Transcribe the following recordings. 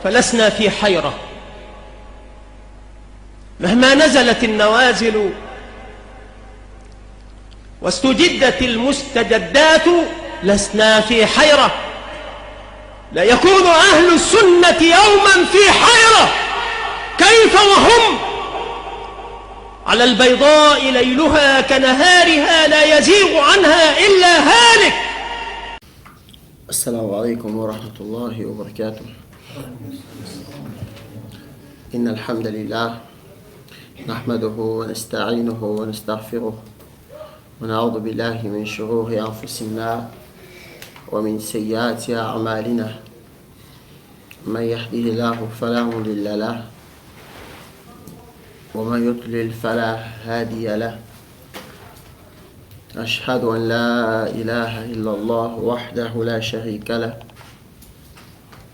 فلسنا في حيرة، مهما نزلت النوازل واستجدت المستجدات لسنا في حيرة. لا يكون أهل السنة يوما في حيرة، كيف وهم على البيضاء ليلها كنهارها لا يزيغ عنها إلا هالك. السلام عليكم ورحمة الله وبركاته. إن الحمد لله نحمده ونستعينه ونستغفره ونعوذ بالله من شرور أنفسنا ومن سيئات أعمالنا. من يهده الله فلا مضل له ومن يضلل فلا هادي له. أشهد أن لا إله إلا الله وحده لا شريك له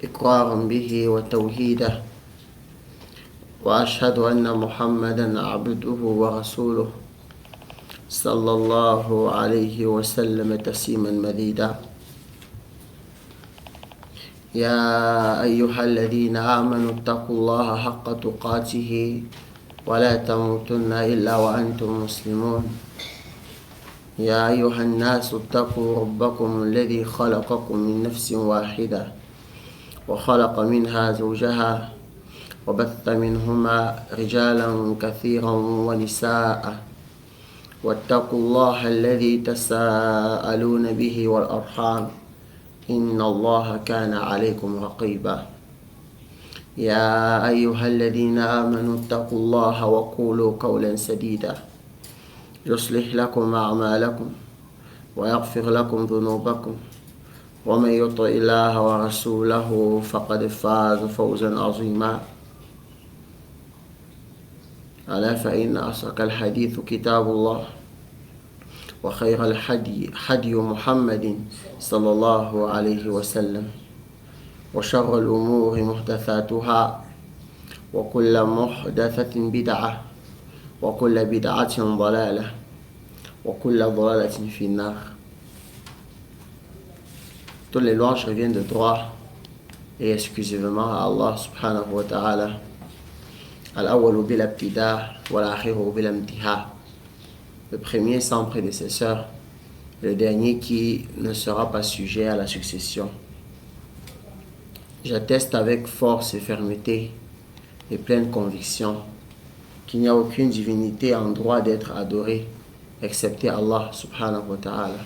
إقرارا به وتوحيدا، وأشهد أن محمدا عبده ورسوله صلى الله عليه وسلم تسليما مزيدا. يا أيها الذين آمنوا اتقوا الله حق تقاته ولا تموتن إلا وأنتم مسلمون. يا أيها الناس اتقوا ربكم الذي خلقكم من نفس واحدة وخلق منها زوجها وبث منهما رجالا كثيرا ونساء، واتقوا الله الذي تساءلون به والأرحام إن الله كان عليكم رقيبا. يا أيها الذين آمنوا اتقوا الله وقولوا قولا سديدا يصلح لكم أعمالكم ويغفر لكم ذنوبكم، ومن يطع الله ورسوله فقد فاز فوزا عظيما. ألا فإن أصدق الحديث كتاب الله، وخير الحدي حدي محمد صلى الله عليه وسلم، وشر الأمور محدثاتها، وكل محدثة بدعة، وكل بدعة ضلالة، وكل ضلالة في النار. Toutes les louanges reviennent de droit et exclusivement à Allah subhanahu wa ta'ala. Al-awwalu bil ibtida wal akhiru bil imtiha. Le premier sans prédécesseur, le dernier qui ne sera pas sujet à la succession. J'atteste avec force et fermeté et pleine conviction qu'il n'y a aucune divinité en droit d'être adorée excepté Allah subhanahu wa ta'ala.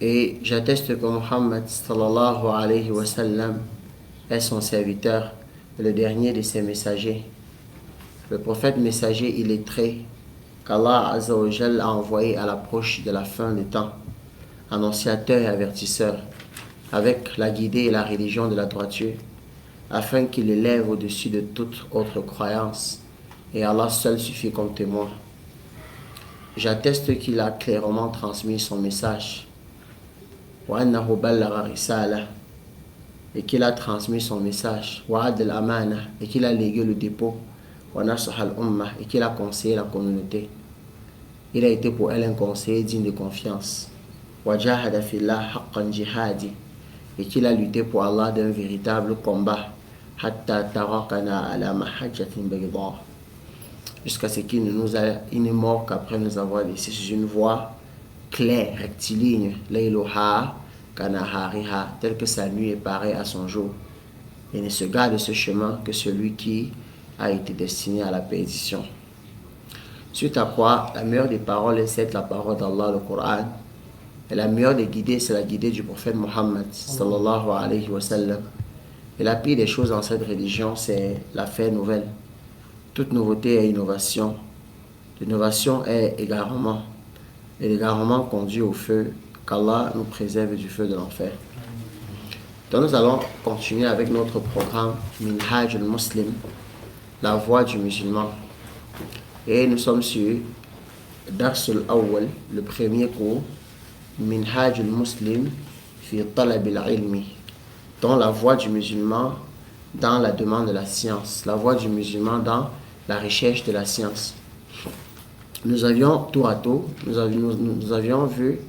Et j'atteste que Muhammad sallallahu alayhi wa sallam est son serviteur, le dernier de ses messagers, le prophète messager illettré qu'Allah azza wa jal a envoyé à l'approche de la fin des temps, annonciateur et avertisseur, avec la guidée et la religion de la droiture, afin qu'il élève au-dessus de toute autre croyance, et Allah seul suffit comme témoin. J'atteste qu'il a clairement transmis son message, وأنه بلغ رسالة, et qu'il a transmis son message, وعد الأمانة, et qu'il a légué le dépôt, ونصح الأمة, et qu'il a conseillé la communauté. Il a été pour elle un conseiller digne de confiance, وجاهد في الله حقا جهادي, et qu'il a lutté pour Allah d'un véritable combat, حتى تركنا على محجة بيضاء, jusqu'à ce qu'il n'est mort qu'après nous avoir laissé sur une voie claire, rectiligne, layluha kanahariha, tel que sa nuit est pareille à son jour, et ne se garde de ce chemin que celui qui a été destiné à la perdition. Suite à quoi, la meilleure des paroles c'est la parole d'Allah, le Coran, et la meilleure des guidées c'est la guidée du prophète Muhammad sallallahu alayhi wa sallam. Et la pire des choses dans cette religion c'est la fête nouvelle. Toute nouveauté est innovation. L'innovation est égarement. Et l'égarement conduit au feu, qu'Allah nous préserve du feu de l'enfer. Donc nous allons continuer avec notre programme Minhaj al-Muslim, la voie du musulman. Et nous sommes sur Dars al-Awwal, le premier cours, Minhaj al-Muslim fi talab al-ilmi, dans la voie du musulman dans la demande de la science, la voie du musulman dans la recherche de la science. Nous avions tour à tour, nous avions vu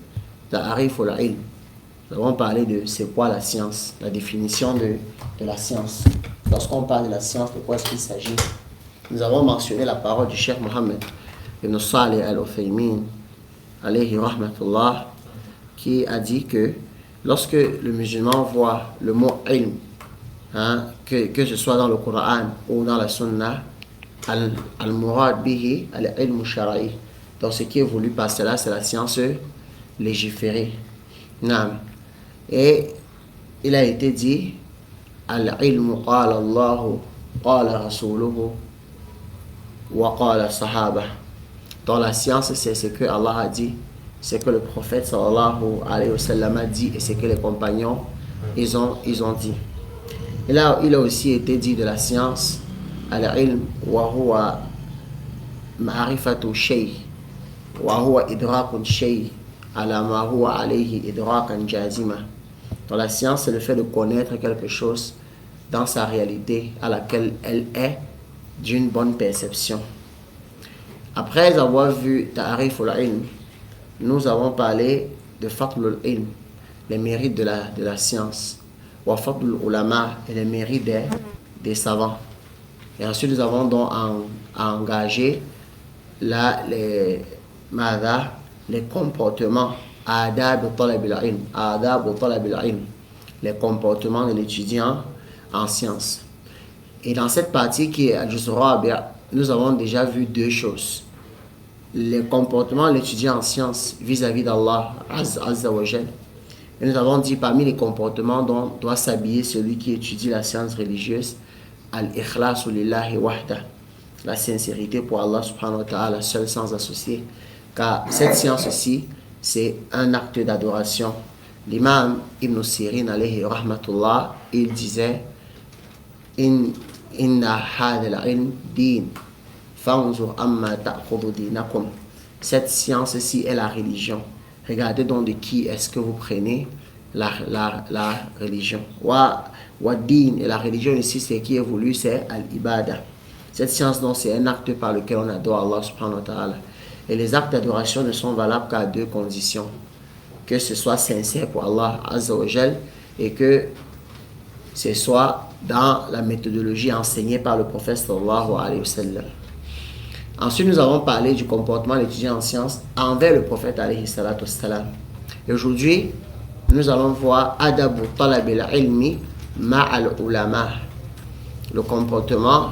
la Arif al-Ilm, nous avons parlé de c'est quoi la science, la définition de la science. Lorsqu'on parle de la science, de quoi est-ce qu'il s'agit? Nous avons mentionné la parole du Cheikh Mohammed ibn Salih al-Uthaymin, alayhi rahmatullah, qui a dit que lorsque le musulman voit le mot ilm, que ce soit dans le Coran ou dans la Sunna, al-murad bihi al-ilm shara'i. Donc ce qui est voulu par cela, c'est la science légiférée. Et il a été dit al-ilmu qala Allahu qala rasuluhu wa qala sahaba. Dans la science, c'est ce que Allah a dit, c'est que le prophète sallallahu alayhi wa sallam a dit et c'est que les compagnons ils ont dit. Et là, il a aussi été dit de la science al-ilm wa huwa ma'rifatu shay wa huwa idrakun shay ala ma huwa alayhi idrakan jazima. Dans la science, c'est le fait de connaître quelque chose dans sa réalité à laquelle elle est d'une bonne perception. Après avoir vu ta'arif al-ilm, nous avons parlé de fadl al-ilm, les mérites de la science, wa fadl al-ulama, et les mérites des savants. Et ensuite, nous avons donc engagé les comportements, adab talab al-ilm, les comportements de l'étudiant en sciences. Et dans cette partie qui est al-juz' rabi', nous avons déjà vu deux choses. Les comportements de l'étudiant en sciences vis-à-vis d'Allah Azza wa Jal. Et nous avons dit parmi les comportements dont doit s'habiller celui qui étudie la science religieuse, al-ikhlasu lillahi wahda, la sincérité pour Allah subhanahu wa ta'ala, seul sans associé. Car cette science-ci, c'est un acte d'adoration. L'imam Ibn Sirin alayhi rahmatullah, il disait Inna hadha al-ilm din, fanzur amma ta'khudhu dinakum. Cette science-ci est la religion. Regardez donc de qui est-ce que vous prenez la religion. Wa din, et la religion ici, c'est qui est voulu, c'est al-ibada. Cette science, donc, c'est un acte par lequel on adore Allah subhanahu wa ta'ala. Et les actes d'adoration ne sont valables qu'à deux conditions. Que ce soit sincère pour Allah Azza wa Jal et que ce soit dans la méthodologie enseignée par le prophète sallallahu alayhi wa sallam. Ensuite, nous avons parlé du comportement de l'étudiant en sciences envers le prophète alayhi salatu wassalam. Et aujourd'hui, nous allons voir adabu talabil ilmi ma'al ulama, le comportement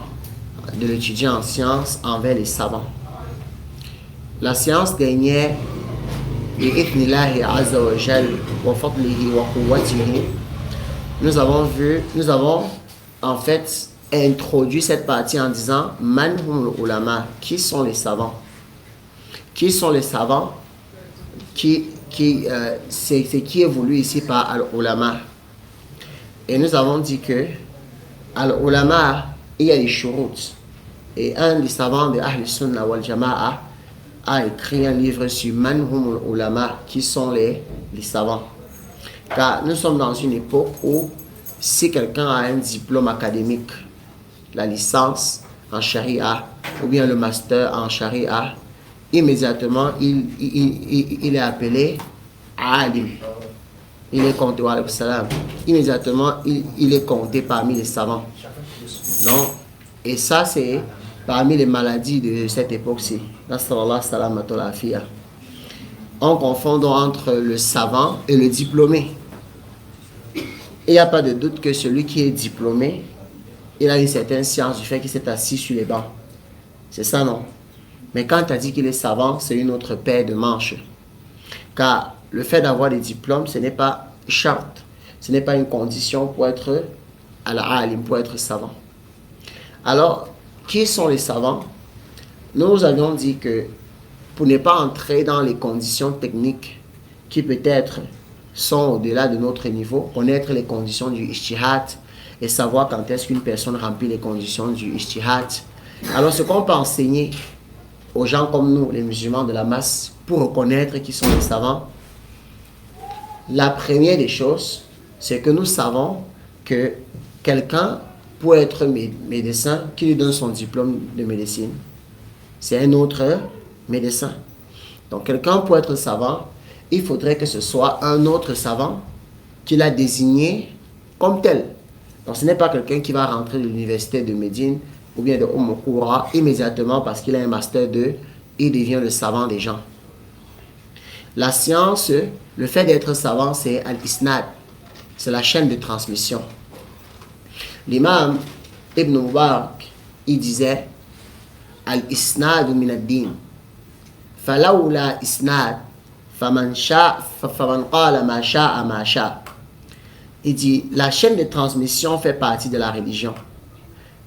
de l'étudiant en sciences envers les savants. La science dernière, bi'ithnillahi azza wa jal wa fadlihi wa quwwatihi, nous avons en fait introduit cette partie en disant man hum ulama, qui sont les savants? Qui sont les savants? C'est qui est voulu ici par al-ulama. Et nous avons dit que al-ulama, il y a des shurut. Et un des savants de Ahl Sunnah wal Jama'a a écrit un livre sur man hum ulama, qui sont les savants. Car nous sommes dans une époque où si quelqu'un a un diplôme académique, la licence en charia ou bien le master en charia, immédiatement il est appelé alim. Il est compté, immédiatement il est compté parmi les savants. Donc, et ça c'est parmi les maladies de cette époque-ci. On confond donc entre le savant et le diplômé. Il n'y a pas de doute que celui qui est diplômé, il a une certaine science du fait qu'il s'est assis sur les bancs. C'est ça, non? Mais quand tu as dit qu'il est savant, c'est une autre paire de manches. Car le fait d'avoir des diplômes, ce n'est pas charte, ce n'est pas une condition pour être al-alim, pour être savant. Alors, qui sont les savants? Nous avions dit que pour ne pas entrer dans les conditions techniques qui peut-être sont au-delà de notre niveau, connaître les conditions du ijtihad et savoir quand est-ce qu'une personne remplit les conditions du ijtihad. Alors ce qu'on peut enseigner aux gens comme nous, les musulmans de la masse, pour reconnaître qui sont les savants, la première des choses, c'est que nous savons que quelqu'un, pour être médecin, qui lui donne son diplôme de médecine, c'est un autre médecin. Donc quelqu'un pour être savant, il faudrait que ce soit un autre savant qu'il a désigné comme tel. Donc ce n'est pas quelqu'un qui va rentrer de l'université de Médine ou bien de Omokoura immédiatement parce qu'il a un master 2, il devient le savant des gens. La science, le fait d'être savant, c'est al-isnad, c'est la chaîne de transmission. L'imam Ibn Mubarak, il disait al-isnad min ad-din, falawla isnad, faman qala ma sha'a ma sha'a. Il dit, la chaîne de transmission fait partie de la religion.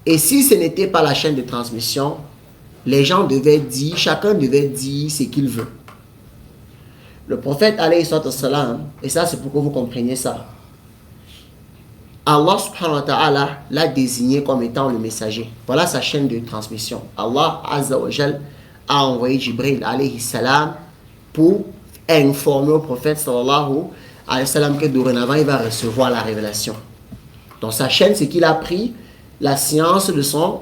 Et si ce n'était pas la chaîne de transmission, les gens devaient dire, chacun devait dire ce qu'il veut. Le prophète, alayhi salam, et ça c'est pour que vous compreniez ça, Allah subhanahu wa ta'ala l'a désigné comme étant le messager. Voilà sa chaîne de transmission. Allah azza wa jal a envoyé Jibril alayhi salam pour informer au prophète sallallahu alayhi wa sallam que dorénavant il va recevoir la révélation. Donc sa chaîne, c'est qu'il a pris la science de son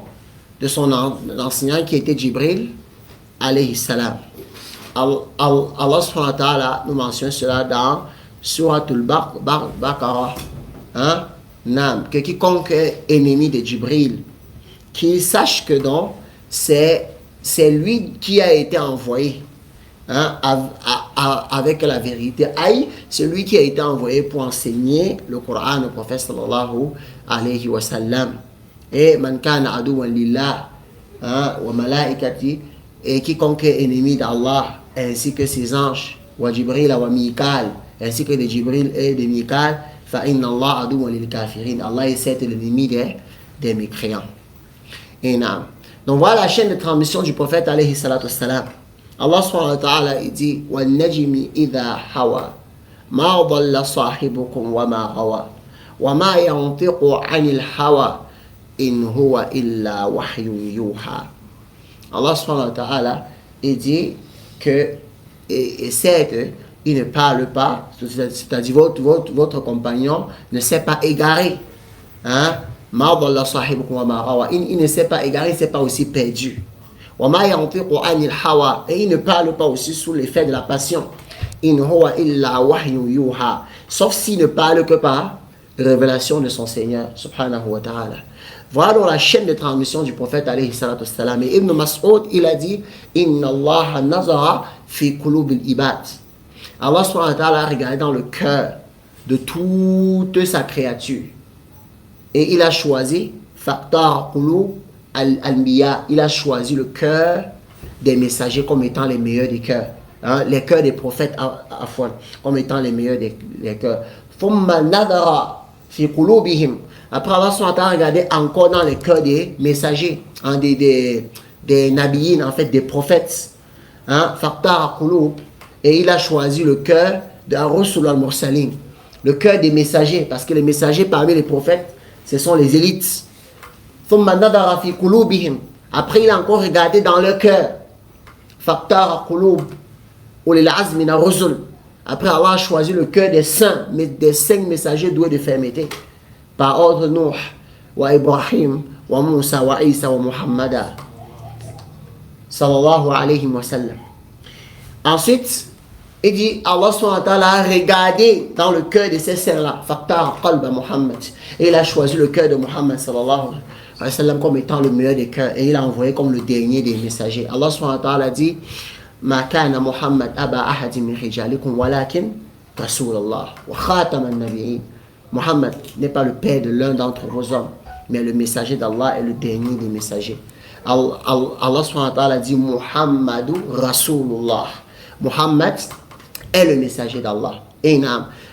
enseignant qui était Jibril alayhi salam. Allah subhanahu wa ta'ala nous mentionne cela dans Suratul Baqarah. Hein? Que quiconque est ennemi de Jibril, qu'il sache que donc c'est lui qui a été envoyé, hein, avec la vérité. C'est lui qui a été envoyé pour enseigner le Coran au prophète sallallahu alayhi wa sallam. Et man kana aduwan lillah wa malaikati, et quiconque est ennemi d'Allah ainsi que ses anges, wa Jibril wa Mikal, ainsi que de Jibril et de Mikal, fa inna Allah aduwan lil kafirin. Allah est certes l'ennemi des mécréants. Et donc voilà la chaîne de transmission du prophète alayhi salatu wassalam. Allah subhanahu wa ta'ala dit wa najmi idha hawa ma dhalla sahibukum wa ma ghawa wa ma yantiqu 'anil hawa in huwa illa wahyun yuha. Allah subhanahu wa ta'ala dit que et certes il ne parle pas, c'est-à-dire votre compagnon ne s'est pas égaré, hein? Il ne s'est pas égaré, il ne s'est pas aussi perdu. Et il ne parle pas aussi sous l'effet de la passion. Sauf s'il ne parle que par révélation de son Seigneur subhanahu wa ta'ala. Voilà donc la chaîne de transmission du prophète alayhi salatu wassalam. Et Ibn Mas'ud, il a dit Inna Allah nazara fi qulub al-ibad. Allah subhanahu wa ta'ala a regardé dans le cœur de toute sa créature. Et il a choisi Faktar qulub al-anbiya. Il a choisi le cœur des messagers comme étant les meilleurs des cœurs. Hein, les cœurs des prophètes comme étant les meilleurs des cœurs. Thumma nadara fi qulubihim. Après Allah subhanahu wa ta'ala a regardé encore dans les cœurs des messagers, hein, des nabiyin, en fait des prophètes. Hein, Faktar qulub. Et il a choisi le cœur de Ar-Rusul al-Mursalin, le cœur des messagers, parce que les messagers parmi les prophètes, ce sont les élites. Après, il a encore regardé dans leur cœur. Après, Allah a choisi le cœur des saints, des 5 messagers doués de fermeté. Par ordre Nuh, wa Ibrahim, wa Musa, wa Isa, wa Muhammada. Sallallahu alayhi wa sallam. Ensuite, il dit, Allah subhanahu wa ta'ala a regardé dans le cœur de ces saints-là, Faktar qalba Muhammad. Et il a choisi le cœur de Muhammad sallallahu alayhi wa sallam comme étant le meilleur des cœurs. Et il a envoyé comme le dernier des messagers. Allah subhanahu wa ta'ala dit, Ma kana Muhammad aba ahadin min rijalikum walakin Rasulallah wa khatam al-nabiyyin. Muhammad n'est pas le père de l'un d'entre vos hommes, mais le messager d'Allah est le dernier des messagers. Allah subhanahu wa ta'ala dit, Muhammadu Rasulullah. Muhammad est le messager d'Allah.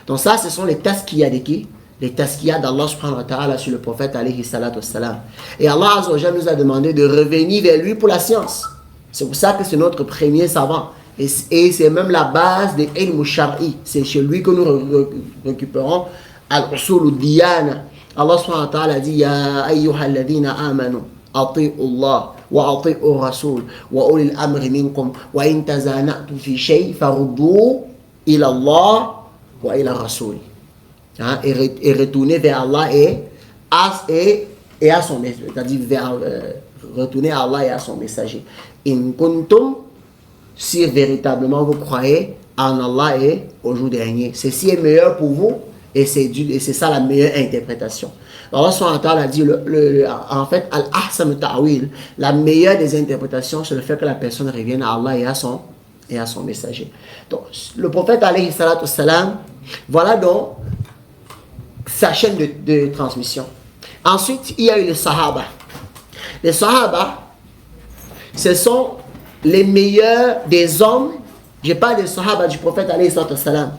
Donc ça, ce sont les tazkiyas de qui? Les tazkiyas d'Allah subhanahu wa ta'ala sur le prophète alayhi salatu wassalam. Et Allah azza wa jalla nous a demandé de revenir vers lui pour la science. C'est pour ça que c'est notre premier savant. Et c'est même la base de ilm shar'i. C'est chez lui que nous récupérons al-usul al-diyana. Allah subhanahu wa ta'ala dit Ya ayyuhal ladhina amanu ati'u Allah wa ati'u Rasul wa ulil amri minkum wa in tazana'tum fi shay faruddu ila Allah wa ila Rasul. Hein, et retourner vers Allah et à son messager, c'est-à-dire retourner à Allah et à son messager. In kuntum, si véritablement vous croyez en Allah et au jour dernier. Ceci est meilleur pour vous Et c'est ça la meilleure interprétation. Alors, Allah a dit, en fait, al-ahsan ta'wil, la meilleure des interprétations, c'est le fait que la personne revienne à Allah et à son messager. Donc, le prophète, alayhi salatu wassalam, voilà donc sa chaîne de transmission. Ensuite, il y a eu les Sahaba. Les Sahaba, ce sont les meilleurs des hommes. Je parle des Sahaba du prophète alayhi salatu wassalam.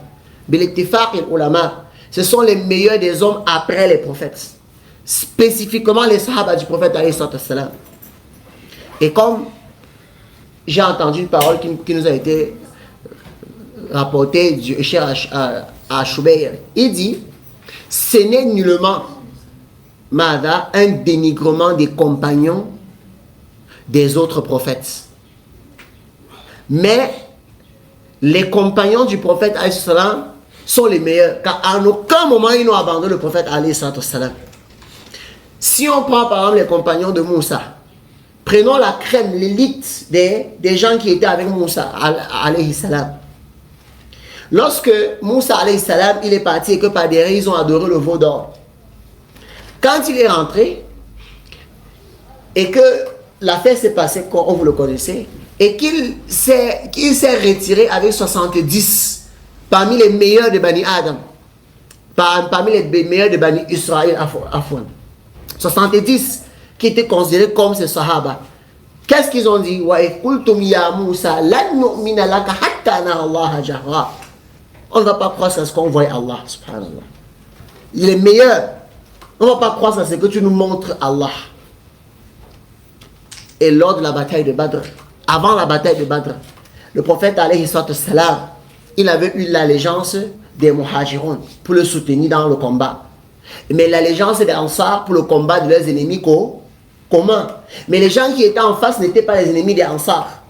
Bil-ittifaq al-ulama. Ce sont les meilleurs des hommes après les prophètes. Spécifiquement les Sahaba du prophète alayhi salatu wassalam. Et comme j'ai entendu une parole qui nous a été rapportée du Cheikh Ashoubeir, il dit, ce n'est nullement un dénigrement des compagnons des autres prophètes. Mais les compagnons du prophète alayhi salam sont les meilleurs, car à aucun moment ils n'ont abandonné le prophète alayhi salam. Si on prend par exemple les compagnons de Moussa, prenons la crème, l'élite des gens qui étaient avec Moussa alayhi salam. Lorsque Moussa alayhi salam il est parti et que par derrière ils ont adoré le veau d'or, quand il est rentré et que l'affaire s'est passée comme vous le connaissez, et qu'il s'est retiré avec 70 parmi les meilleurs de Bani Adam, parmi les meilleurs de Bani Israël, 70 qui étaient considérés comme ces Sahaba. Qu'est-ce qu'ils ont dit? On ne va pas croire à ce qu'on voit Allah, subhanallah. Il est meilleur. On ne va pas croire à ce que tu nous montres Allah. Et lors de la bataille de Badr, avant la bataille de Badr, le prophète alayhi salam, il avait eu l'allégeance des Muhajirun pour le soutenir dans le combat. Mais l'allégeance des Ansar pour le combat de leurs ennemis communs. Mais les gens qui étaient en face n'étaient pas les ennemis des Ansar.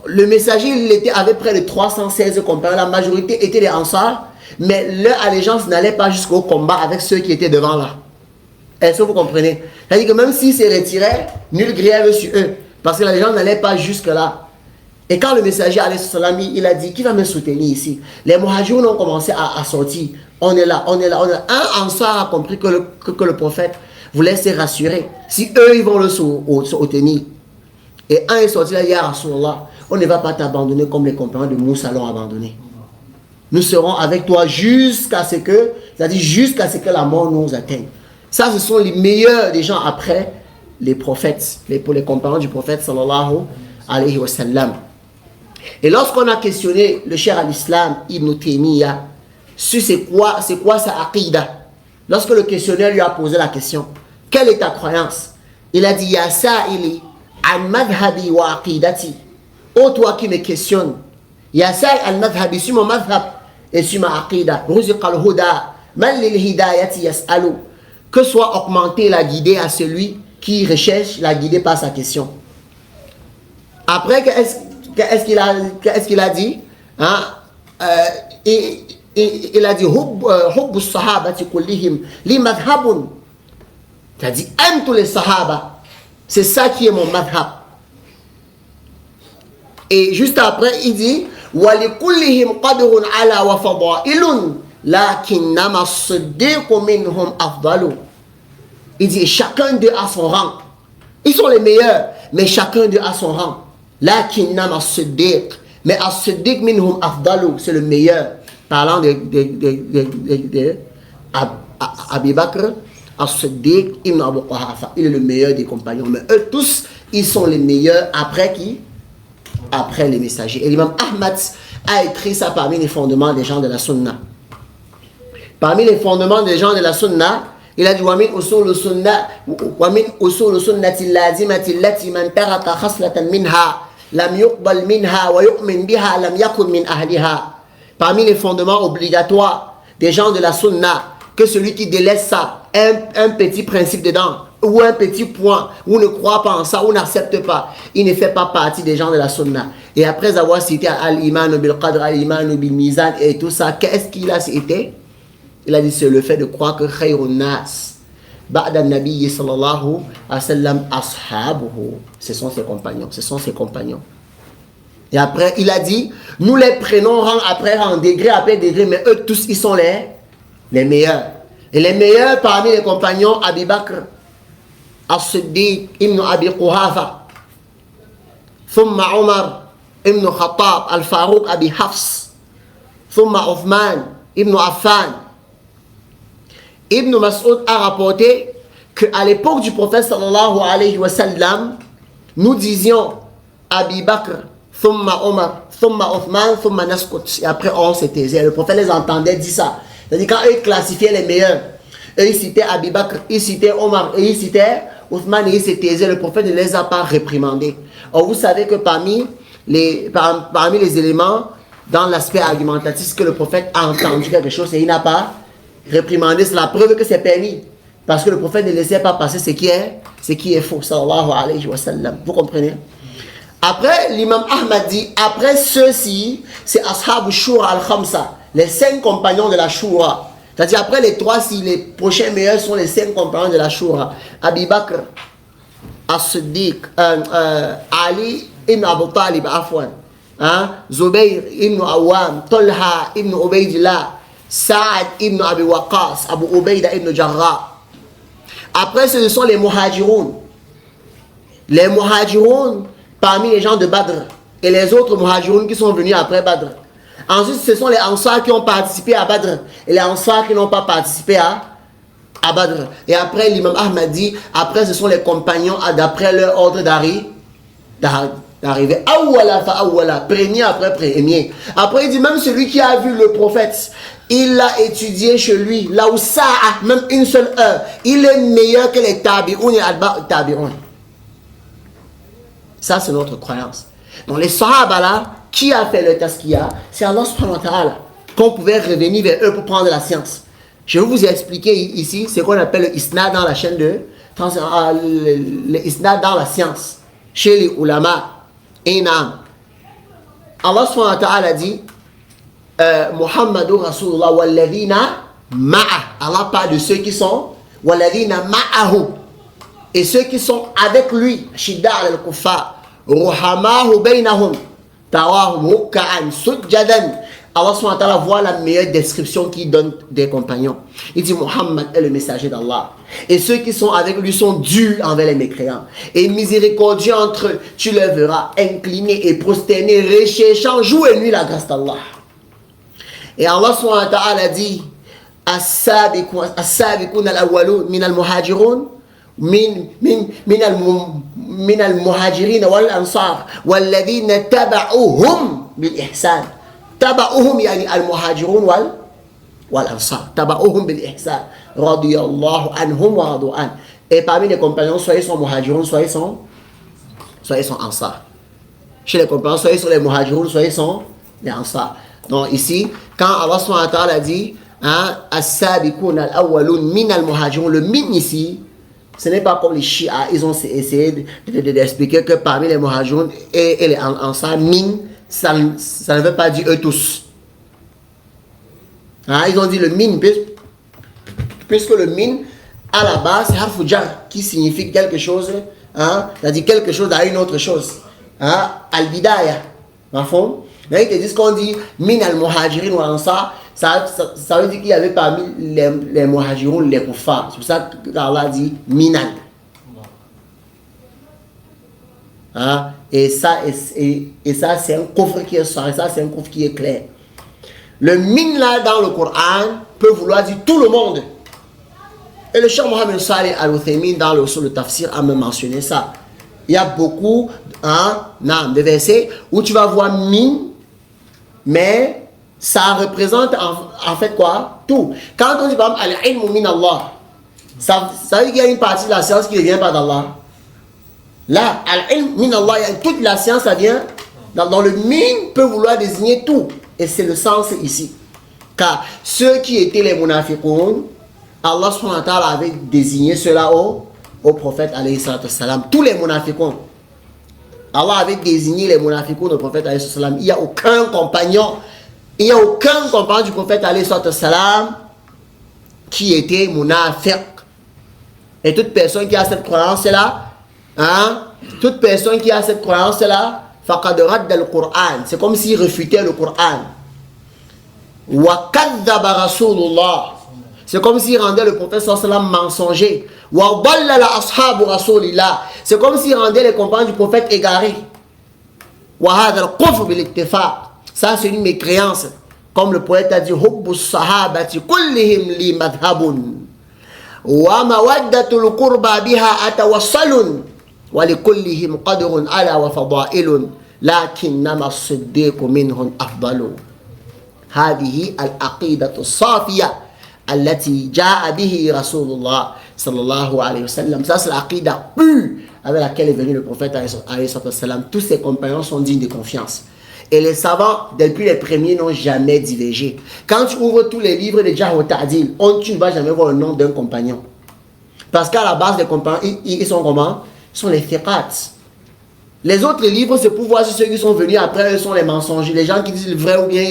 Le messager avait près de 316 compagnons, la majorité étaient des Ansar, mais leur allégeance n'allait pas jusqu'au combat avec ceux qui étaient devant là. Est-ce que vous comprenez? C'est-à-dire que même s'ils se retiraient, nul griève sur eux, parce que l'allégeance n'allait pas jusque là. Et quand le messager alayhi salam, il a dit, qui va me soutenir ici? Les Muhajirun ont commencé à sortir. On est là. Un Ansar a compris que le prophète voulait se rassurer. Si eux, ils vont le soutenir. Et un est sorti là, ya Rasulallah, on ne va pas t'abandonner comme les compagnons de Moussa l'ont abandonné. Nous serons avec toi jusqu'à ce que la mort nous atteigne. Ça, ce sont les meilleurs des gens après les prophètes, pour les compagnons du prophète sallallahu alayhi wa sallam. Et lorsqu'on a questionné le cheikh al-Islam Ibn Taymiyyah sur c'est quoi sa aqida, lorsque le questionnaire lui a posé la question, quelle est ta croyance? Il a dit, ya sa'ili an madhabi wa aqidati. Oh toi qui me questionnes, ya sa'il al-madhabi sur mon madhab et sur ma aqida, ruziq al-huda, man lil hidayati yas'alu. Que soit augmentée la guidée à celui qui recherche la guidée par sa question. Après, qu'est-ce qu'il a dit? Hein? Il a dit Hubbu sahabati kullihim li madhabun. Il a dit aime tous les sahaba. C'est ça qui est mon madhab. Et juste après, il dit wa li kullihim qadrun ala wa fadailun lakinnama as-siddiqu minhum afdalu. Il dit chacun d'eux a son rang. Ils sont les meilleurs, mais chacun d'eux a son rang. Lakinnama as-siddiq, mais as-siddiq minhum afdalu, c'est le meilleur. Parlant de Abi Bakr, as-siddiq ibn Abu Quhafa, il est le meilleur des compagnons. Mais eux tous, ils sont les meilleurs après qui? Après les messagers. Et l'imam Ahmad a écrit ça parmi les fondements des gens de la Sunna. Parmi les fondements des gens de la Sunna, il a dit wa min usul sunnati lazimati allati man taraka khaslatan minha lam yuqbal minha wa yu'min biha lam yakun min ahliha. Parmi les fondements obligatoires des gens de la Sunna, que celui qui délaisse ça, un petit principe dedans, ou un petit point, ou ne croit pas en ça, ou n'accepte pas, il ne fait pas partie des gens de la Sunna. Et après avoir cité al-iman bil qadr, al-iman bil mizan et tout ça, qu'est-ce qu'il a cité? Il a dit c'est le fait de croire que khayrun nas ba'da an-nabiy sallallahu alayhi wa sallam ashabuhu, ce sont ses compagnons. Et après il a dit nous les prenons rang après rang, degré après degré, mais eux tous ils sont les Les meilleurs. Et les meilleurs parmi les compagnons, Abi Bakr, As-Siddiq, Ibn Abi Quhafa, ثم عمر ابن خطاب الفاروق أبي حفص ثم عثمان ابن Affan. Ibn Mas'ud a rapporté qu'à l'époque du prophète sallallahu alayhi wa sallam, nous disions Abi Bakr, thumma Omar, thumma Othman, thumma Naskut. Et après on se taisait. Le prophète les entendait dire ça. C'est-à-dire quand eux classifiaient les meilleurs, eux ils citaient Abi Bakr, ils citaient Omar, et ils citaient Othman et ils se taisaient. Le prophète ne les a pas réprimandés. Or vous savez que parmi les éléments dans l'aspect argumentatif que le prophète a entendu quelque chose et il n'a pas réprimandé, c'est la preuve que c'est permis. Parce que le prophète ne laissait pas passer ce qui est faux, sallallahu alayhi wa sallam. Vous comprenez? Après, l'imam Ahmad dit, après ceux-ci, c'est Ashab Shura al-Khamsa, les 5 compagnons de la Shura. C'est-à-dire après les 3, si les prochains meilleurs sont les 5 compagnons de la Shura. Abi Bakr, As-Siddiq, Ali ibn Abu Talib, Afwan, Zubayr ibn Awam, Talha ibn Ubaydillah, Saad ibn Abi Waqas, Abu Ubayda ibn Jarrah. Après, ce sont les Muhajiroun. Les Muhajiroun parmi les gens de Badr et les autres Muhajiroun qui sont venus après Badr. Ensuite, ce sont les Ansar qui ont participé à Badr et les Ansar qui n'ont pas participé à Badr. Et après, l'imam Ahmad dit, après, ce sont les compagnons d'après leur ordre d'arriver. Awwala fa awwala, premier après premier. Après, il dit, même celui qui a vu le prophète, il l'a étudié chez lui, là où ça a même une seule heure, il est meilleur que les tabi'un et al-ba' tabi'un. Ça, c'est notre croyance. Donc, les sahaba là, qui a fait le taskiya? C'est Allah subhanahu wa ta'ala. Qu'on pouvait revenir vers eux pour prendre la science. Je vais vous expliquer ici ce qu'on appelle le isnad dans la chaîne de le isnad dans la science. Chez les ulama. Inam. Allah subhanahu wa ta'ala dit Muhammadur Rasulullah walladhina ma'a. Allah parle de ceux qui sont walladhina ma'ahu. Et ceux qui sont avec lui, Shidda al-Kuffar, Ruhamahu baynahum, Tawahum Rukka'an, Sujjadan. Allah subhanahu wa ta'ala voit la meilleure description qu'il donne des compagnons. Il dit Muhammad est le messager d'Allah. Et ceux qui sont avec lui sont durs envers les mécréants. Et miséricordieux entre eux, tu les verras inclinés et prosternés, recherchant jour et nuit la grâce d'Allah. Et Allah subhanahu wa ta'ala dit As-sabiqun al-awwalun min al-muhajirun من المهاجرين والأنصار والذين تبعوهم بالإحسان. تبعوهم يعني المهاجرون والأنصار. تبعوهم بالإحسان رضي الله عنهم ورضوا عنه. Et parmi les compagnons, soit ils sont muhajirun, soit ils sont ansar. Chez les compagnons, soit ils sont les muhajirun, soit ils sont les ansar. Donc ici, quand Allah subhanahu wa ta'ala dit as-sabiqun al-awwalun min al-muhajirun, le min ici, ce n'est pas comme les Shia, ils ont essayé d'expliquer que parmi les Muhajiroun et les Ansar, min, ça ne veut pas dire eux tous. Ils ont dit le min, puisque le min, à la base, c'est harfu jar, qui signifie quelque chose, c'est-à-dire quelque chose à une autre chose. Al-bidaya, dans le fond. Là, ils te disent qu'on dit min al-muhajirin ou ansar, ça veut dire qu'il y avait parmi les muhajiroun les kuffars. C'est pour ça qu'Allah dit minan. Et ça c'est un coffre qui est sorti, ça c'est un coffre qui est clair. Le min là dans le Coran peut vouloir dire tout le monde. Et le Cheikh Mohammed Salih Al-Uthaymin dans le Usul al-Tafsir a même mentionné ça. Il y a beaucoup de versets où tu vas voir min, mais ça représente en fait quoi? Tout. Quand on dit par exemple al-ilmu min Allah, ça veut dire qu'il y a une partie de la science qui ne vient pas d'Allah. Là, al-ilmu min Allah, toute la science, ça vient dans le min peut vouloir désigner tout. Et c'est le sens ici. Car ceux qui étaient les munafiqoun, Allah subhanahu wa ta'ala avait désigné cela au prophète alayhi salatu wassalam. Tous les munafiqoun. Allah avait désigné les munafiqoun au prophète alayhi salatu wassalam. Il n'y a aucun compagnon du prophète alayhi salatu wassalam qui était munafiq. Et toute personne qui a cette croyance-là, toute personne qui a cette croyance-là, faqad radda al-Qur'an. C'est comme s'il refutait le Coran. Wa kadhaba Rasulullah. C'est comme s'il rendait le prophète sallam mensonger. C'est comme s'il rendait les compagnons du prophète égarés. Ça, c'est une mécréance. Comme le poète a dit, Hubbu sahabati kullihim li madhabun. Wa mawaddatul qurba biha atawassalun. Wa li kullihim qadrun ala wa fadailun. Lakinnama as-siddiqu minhum afdalu. هذه العقيدة الصافية التي جاء به رسول الله صلى الله عليه وسلم. Ça c'est l'aqida pure avec laquelle est venu le prophète alayhi salam. Tous ses compagnons sont dignes de confiance. Et les savants, depuis les premiers, n'ont jamais divergé. Quand tu ouvres tous les livres de Jarh wa Ta'dil, tu ne vas jamais voir le nom d'un compagnon. Parce qu'à la base, les compagnons, ils sont comment? Ils sont les thiqat. Les autres livres, c'est pour voir si ceux qui sont venus après eux sont les mensongers. Les gens qui disent le vrai ou bien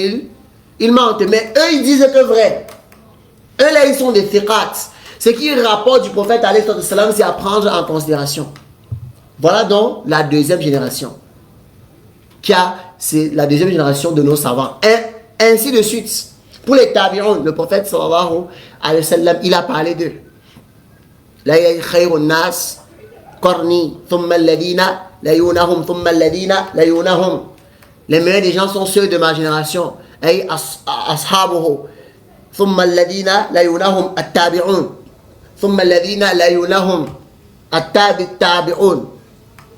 ils mentent. Mais eux, ils disent que vrai. Eux, là, ils sont des thiqat. Ce qui rapporte du prophète alayhi salam, c'est à prendre en considération. Voilà donc la deuxième génération. C'est la deuxième génération de nos savants. Et ainsi de suite. Pour les tabi'un, le prophète sallallahu alayhi wa sallam, il a parlé d'eux. La khayrun nas qarni thumma alladhina la yunahum thumma alladhina la yunahum. Les meilleurs des gens sont ceux de ma génération. Ay ashabuhu thumma alladhina la yunahum at-tabi'un thumma alladhina la yunahum at-tabi'un.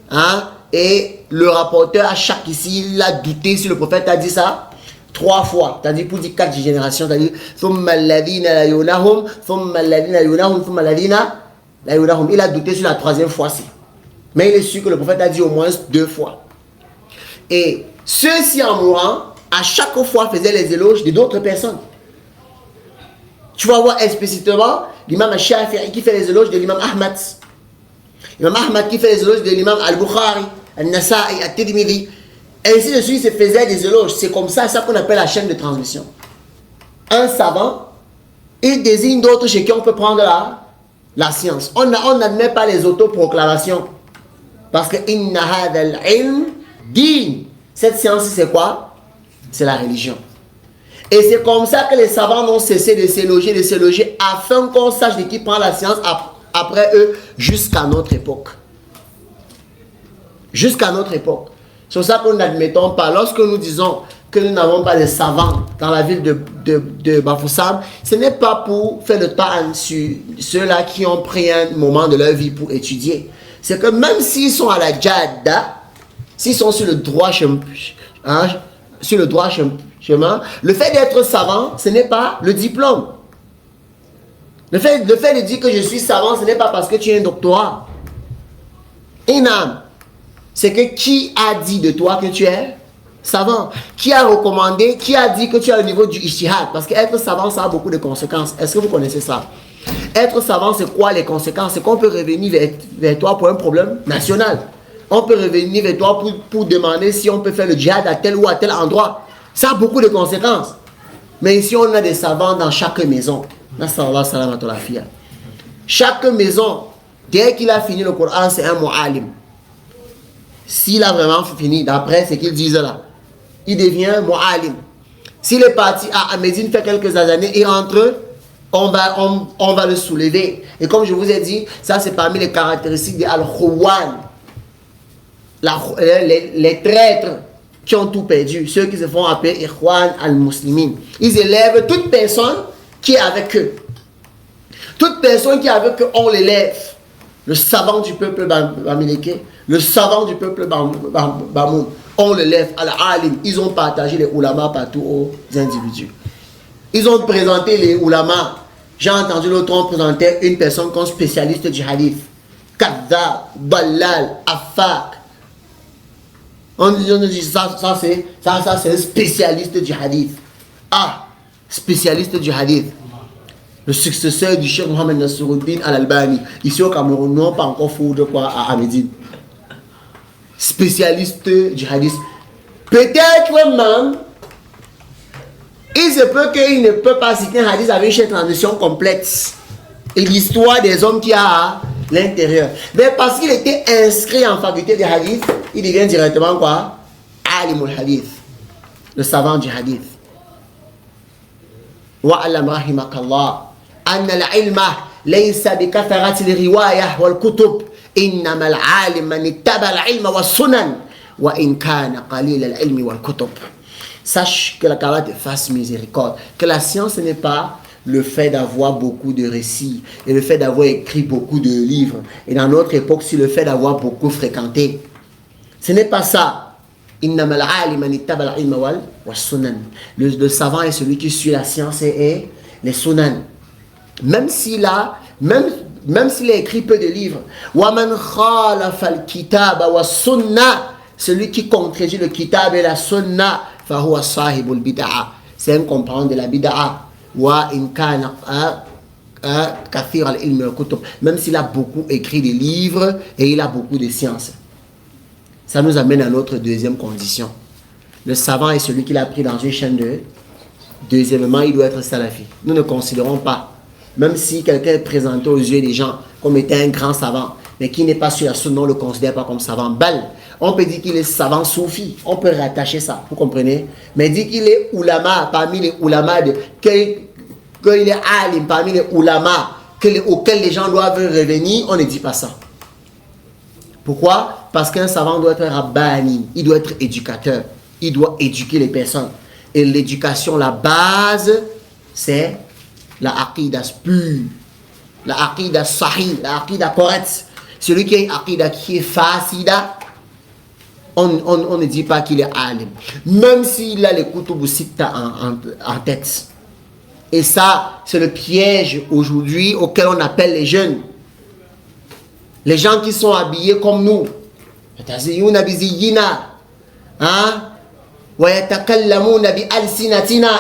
Hein? Et le rapporteur à chaque ici, il a douté si le prophète a dit ça 3 fois. C'est-à-dire pour dire 4 générations. C'est-à-dire thumma alladhina la yunahum thumma alladhina la yunahum thumma alladhina la yunahum. Il a douté sur la 3e fois-ci. Mais il est sûr que le prophète a dit au moins 2 fois. Et ceux-ci en mourant, à chaque fois faisaient les éloges de d'autres personnes. Tu vas voir explicitement l'imam Shafi'i qui fait les éloges de l'imam Ahmad. L'imam Ahmad qui fait les éloges de l'imam Al-Bukhari, Al-Nasa'i, Al-Tirmidhi. Ainsi de suite, il se faisait des éloges. C'est comme ça qu'on appelle la chaîne de transmission. Un savant, il désigne d'autres chez qui on peut prendre la science. On n'admet pas les autoproclamations. Parce que inna hadha al-ilm din. Cette science, c'est quoi? C'est la religion. Et c'est comme ça que les savants n'ont cessé de s'éloger, afin qu'on sache de qui prend la science après eux, jusqu'à notre époque. Jusqu'à notre époque. C'est pour ça que nous n'admettons pas, lorsque nous disons que nous n'avons pas de savants dans la ville de Bafoussam, ce n'est pas pour faire le temps sur ceux-là qui ont pris un moment de leur vie pour étudier. C'est que même s'ils sont à la Jadda, s'ils sont sur le droit chemin, le fait d'être savant, ce n'est pas le diplôme. Le fait de dire que je suis savant, ce n'est pas parce que tu as un doctorat. Inam, c'est que qui a dit de toi que tu es savant? Qui a recommandé, qui a dit que tu es au niveau du ijtihad? Parce qu'être savant, ça a beaucoup de conséquences. Est-ce que vous connaissez ça? Être savant, c'est quoi les conséquences? C'est qu'on peut revenir vers toi pour un problème national. On peut revenir vers toi pour demander si on peut faire le djihad à tel ou à tel endroit. Ça a beaucoup de conséquences. Mais ici, on a des savants dans chaque maison. Chaque maison, dès qu'il a fini le Coran, c'est un mu'alim. S'il a vraiment fini, d'après ce qu'ils disent là, il devient mu'alim. S'il est parti à Médine fait quelques années, il rentre, on va le soulever. Et comme je vous ai dit, ça c'est parmi les caractéristiques des al-Khouwan. Les traîtres qui ont tout perdu, ceux qui se font appeler Ikhwan al-Muslimin. Ils élèvent toute personne qui est avec eux. Toute personne qui est avec eux, on l'élève. Le savant du peuple Bamileke, le savant du peuple Bamoun, on l'élève. Al-Alim, ils ont partagé les oulamas partout aux individus. Ils ont présenté les oulamas. J'ai entendu l'autre, on présentait une personne comme spécialiste du hadith. Kadda, Balal, Afak. On dit ça c'est un spécialiste du hadith. Ah, spécialiste du hadith. Le successeur du Cheikh Mohamed Nasruddin Al-Albani. Ici au Cameroun, nous n'avons pas encore fou de quoi à Médine. Spécialiste du hadith. Peut-être même, il se peut qu'il ne peut pas citer un hadith avec une transition complète. Et l'histoire des hommes qui a à l'intérieur. Mais parce qu'il était inscrit en faculté de hadith, il devient directement quoi? Alimul hadith. Le savant du hadith. Wa'alam rahimakallah أن العلم ليس بكثرة الرواية والكتب إنما العالم من اتبع العلم والسنن وإن كان قليل العلم والكتب. Sache que la qu'Allah te fasse miséricorde, que la science n'est pas le fait d'avoir beaucoup de récits et le fait d'avoir écrit beaucoup de livres, et dans notre époque c'est le fait d'avoir beaucoup fréquenté. Ce n'est pas ça. Le savant est celui qui suit la science et les sunan. Même s'il a écrit peu de livres. Celui qui contredit le kitab et la sunna, c'est un compagnon de la bid'a. Même s'il a beaucoup écrit des livres et il a beaucoup de sciences. Ça nous amène à notre deuxième condition. Le savant est celui qui l'a pris dans une chaîne de... Deuxièmement, il doit être salafi. Nous ne considérons pas, même si quelqu'un est présenté aux yeux des gens comme étant un grand savant, mais qui n'est pas sur la sunna, on ne le considère pas comme savant. Bal, on peut dire qu'il est savant soufi, on peut rattacher ça, vous comprenez? Mais dire qu'il est ulama parmi les ulama, qu'il est alim parmi les ulama, auxquels les gens doivent revenir, on ne dit pas ça. Pourquoi? Parce qu'un savant doit être rabbani, il doit être éducateur, il doit éduquer les personnes. Et l'éducation, la base, c'est la aqidah pure, la aqidah sahih, la aqidah correcte. Celui qui a une aqidah qui est fasida, on ne dit pas qu'il est alim. Même s'il a les kutub sitta en tête. Et ça, c'est le piège aujourd'hui auquel on appelle les jeunes. Les gens qui sont habillés comme nous. Hein?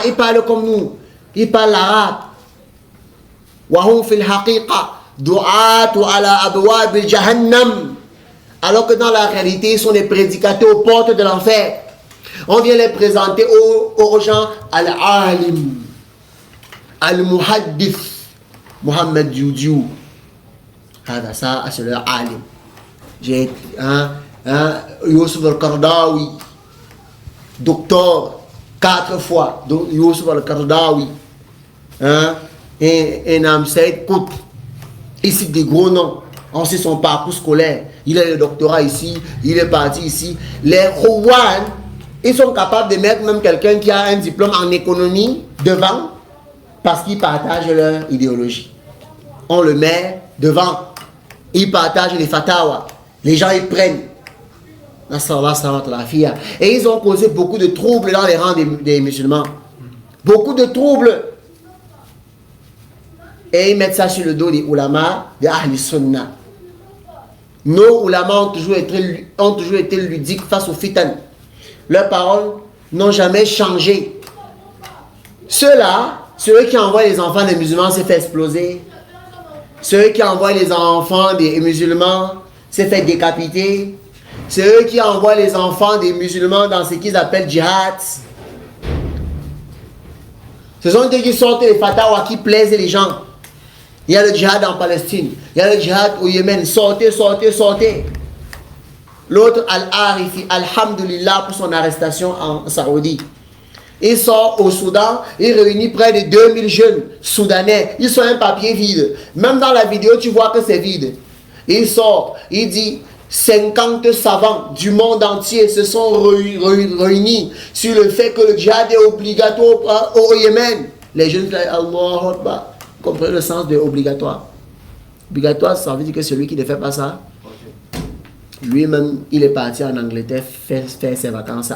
Ils parlent comme nous. Ils parlent l'arabe. Alors que dans la réalité, ils sont des prédicateurs aux portes de l'enfer. On vient les présenter aux gens al-alim, al-muhaddith, Mohamed Dioudiou. Ça, c'est le alim. J'ai Youssef al-Qardawi, docteur 4 fois, Youssef al-Qardawi, et Nam Saïd Kout. Ici des gros noms. On sait son parcours scolaire. Il a le doctorat ici, il est parti ici. Les Rouan, ils sont capables de mettre même quelqu'un qui a un diplôme en économie devant parce qu'ils partagent leur idéologie. On le met devant. Ils partagent les fatawa. Les gens ils prennent. Et ils ont causé beaucoup de troubles dans les rangs des musulmans. Beaucoup de troubles. Et ils mettent ça sur le dos des ulama de Ahl Sunnah. Nos ulama ont toujours été ludiques face aux fitan. Leurs paroles n'ont jamais changé. Ceux qui envoient les enfants des musulmans s'est fait exploser. Ceux qui envoient les enfants des musulmans s'est fait décapiter. Ceux qui envoient les enfants des musulmans dans ce qu'ils appellent djihad. Ce sont eux qui sortent les fatwas qui plaisent les gens. Il y a le djihad en Palestine. Il y a le djihad au Yémen. Sortez, sortez, sortez. L'autre, Al-Arifi, alhamdulillah pour son arrestation en Saoudie. Il sort au Soudan, il réunit près de 2000 jeunes soudanais. Ils sont un papier vide. Même dans la vidéo, tu vois que c'est vide. Il sort, il dit 50 savants du monde entier se sont réunis sur le fait que le djihad est obligatoire au Yémen. Les jeunes disent Allahu Akbar. Vous comprenez le sens de obligatoire? Obligatoire, ça veut dire que celui qui ne fait pas ça, lui-même, il est parti en Angleterre faire ses vacances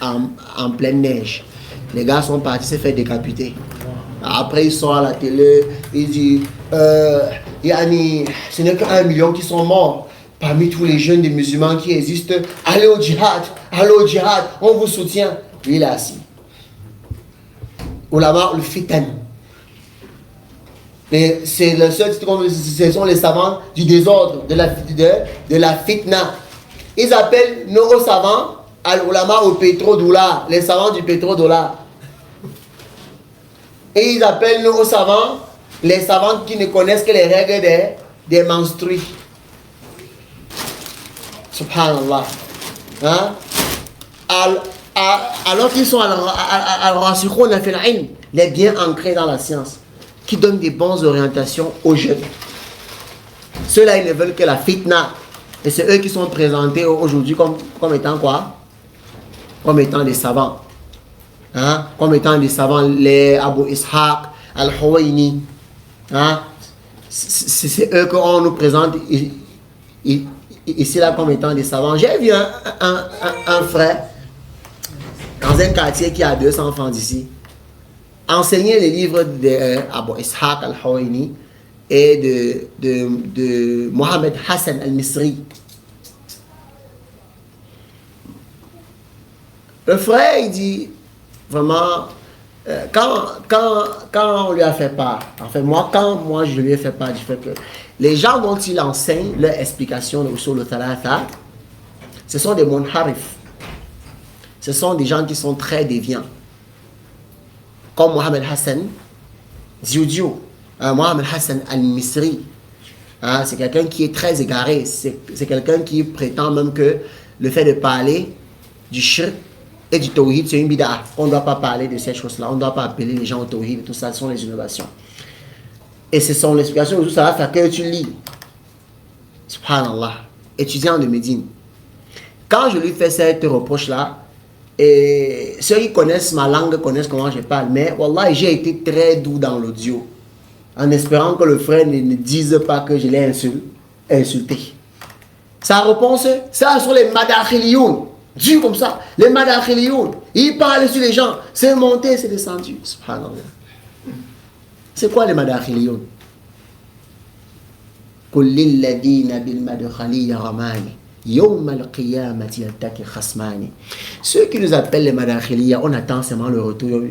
en pleine neige. Les gars sont partis se faire décapiter. Après, ils sont à la télé, ils disent ce n'est qu'1 million qui sont morts. Parmi tous les jeunes des musulmans qui existent, allez au djihad, on vous soutient. Lui, il est assis. Ulama le fitan. Et c'est le seul, ce sont les savants du désordre, de la fitna. Ils appellent nos savants al-ulama au pétrodollar, les savants du pétrodollar. Et ils appellent nos savants les savants qui ne connaissent que les règles des menstrues. Subhanallah. Hein? Alors qu'ils sont les bien ancrés dans la science. qui donnent des bonnes orientations aux jeunes. Ceux-là, ils ne veulent que la fitna. Et c'est eux qui sont présentés aujourd'hui comme étant quoi? Comme étant des savants. Hein? Comme étant des savants, les Abu Ishaq, Al-Huwaini. Hein? C'est eux qu'on nous présente ici là comme étant des savants. J'ai vu un frère dans un quartier qui a 200 enfants d'ici enseigner les livres d'Abu Ishaq Al-Huwaini et de Mohamed Hassan Al-Misri. Le frère, il dit, vraiment, quand on lui a fait part, en fait, quand moi je lui ai fait part du fait que les gens dont il enseigne leur explication sur le Thalatha, ce sont des munharif. Ce sont des gens qui sont très déviants. Comme Mohamed Hassan Zioudiou, Mohamed Hassan Al-Misri. Hein, c'est quelqu'un qui est très égaré. C'est quelqu'un qui prétend même que le fait de parler du shirk et du tawhid, c'est une bid'a. On ne doit pas parler de ces choses-là. On ne doit pas appeler les gens au tawhid. Tout ça, ce sont les innovations. Et ce sont l'explication de ça va faire que tu lis. Subhanallah. Étudiant de Médine. Quand je lui fais cette reproche-là, et ceux qui connaissent ma langue connaissent comment je parle. Mais wallah, j'ai été très doux dans l'audio. En espérant que le frère ne dise pas que je l'ai insulté. Sa réponse, ça sur les madakhiliyoun. Dieu comme ça, les madakhiliyoun. Ils parlent sur les gens. C'est monté, c'est descendu. Subhanallah. C'est quoi les madakhiliyoun? Kullil ladina bil madakhali yaramani. Ceux qui nous appellent les madakhiliya, on attend seulement le retour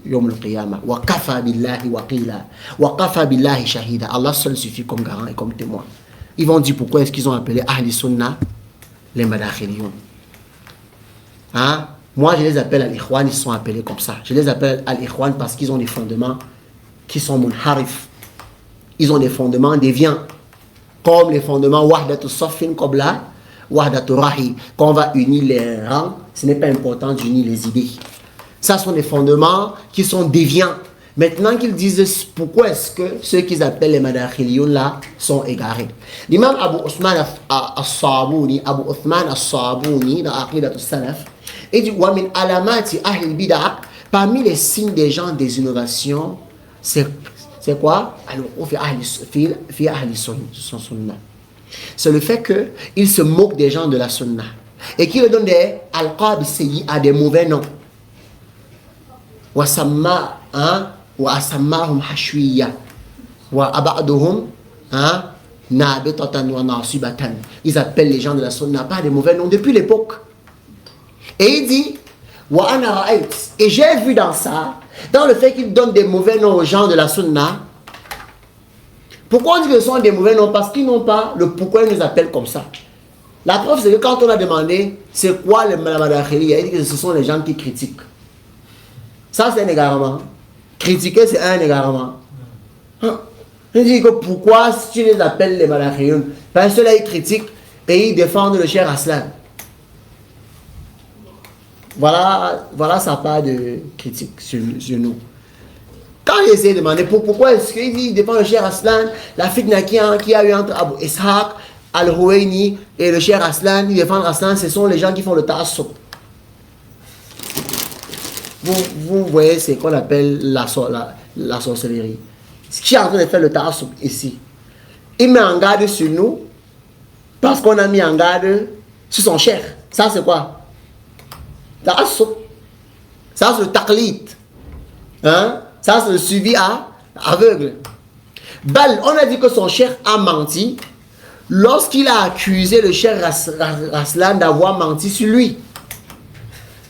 yawm al-qiyamah. Wa kafa billahi waqila. Wa kafa billahi shahida. Allah seul suffit comme garant et comme témoin. Ils vont dire pourquoi est-ce qu'ils ont appelé Ahli Sunnah les madakhiliyoun. Hein? Moi je les appelle al-Ikhwan, ils sont appelés comme ça. Je les appelle al-Ikhwan parce qu'ils ont des fondements qui sont munharif. Ils ont des fondements déviants. Comme les fondements Wahdatu Saffin Qabla Wahdatu Rahi. Quand on va unir les rangs, ce n'est pas important d'unir les idées. Ça sont des fondements qui sont déviants. Maintenant qu'ils disent pourquoi est-ce que ceux qu'ils appellent les madakhiliyoun là sont égarés. L'imam Abu Uthman As-Sabuni, dans Aqidat Salaf, il dit wa min alamati ahli al-bid'ah, parmi les signes des gens des innovations, c'est quoi? C'est le fait qu'ils se moquent des gens de la sunna et qu'ils leur donnent des alqab sayyi à des mauvais noms. Wa asammahum hashwiya wa abaduhum nabitatan wa nasibatan. Ils appellent les gens de la sunna par des mauvais noms depuis l'époque. Et il dit wa ana ra'ayt, et j'ai vu dans ça, dans le fait qu'ils donnent des mauvais noms aux gens de la sunna. Pourquoi on dit que ce sont des mauvais noms? Parce qu'ils n'ont pas le pourquoi ils nous appellent comme ça. La preuve, c'est que quand on a demandé c'est quoi le madakhiliya, il dit que ce sont les gens qui critiquent. Ça, c'est un égarement. Critiquer, c'est un égarement. Il dit que pourquoi tu les appelles les madakhiliyoun? Parce que ceux-là, ils critiquent et ils défendent le Cheikh Aslan. Voilà sa part de critique sur nous. Quand j'ai essayé de demander pourquoi est-ce qu'il défend le Cheikh Aslan, la fitna qui a eu entre Abu Ishaq, Al-Huwaini et le Cheikh Aslan, ils défendent Aslan, ce sont les gens qui font le ta'assub. Vous voyez ce qu'on appelle la sorcellerie. Ce qui est en train de faire le ta'assub ici. Il met en garde sur nous parce qu'on a mis en garde sur son cheikh. Ça c'est quoi? Ta'assub. Ça c'est le taqlid. Hein? Ça, c'est le suivi aveugle. Bal, on a dit que son cheikh a menti lorsqu'il a accusé le cheikh Aslan d'avoir menti sur lui.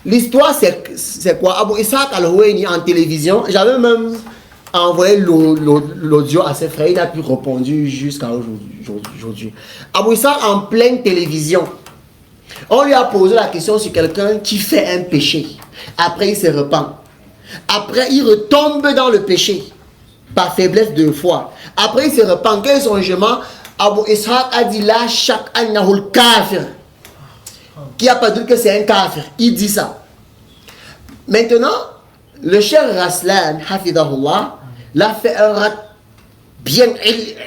L'histoire, c'est quoi? Abu Ishaq Al-Huwaini en télévision, j'avais même envoyé l'audio à ses frères, il n'a plus répondu jusqu'à aujourd'hui. Abu Ishaq en pleine télévision, on lui a posé la question sur quelqu'un qui fait un péché. Après, il se repent. Après, il retombe dans le péché par faiblesse de foi. Après, il se repent. Quel est son jugement? Abu Ishaq a dit là, chaque annahul kafir. Qui n'a pas dit que c'est un kafir. Il dit ça. Maintenant, le cher Raslan, Hafidahullah, l'a fait un rat bien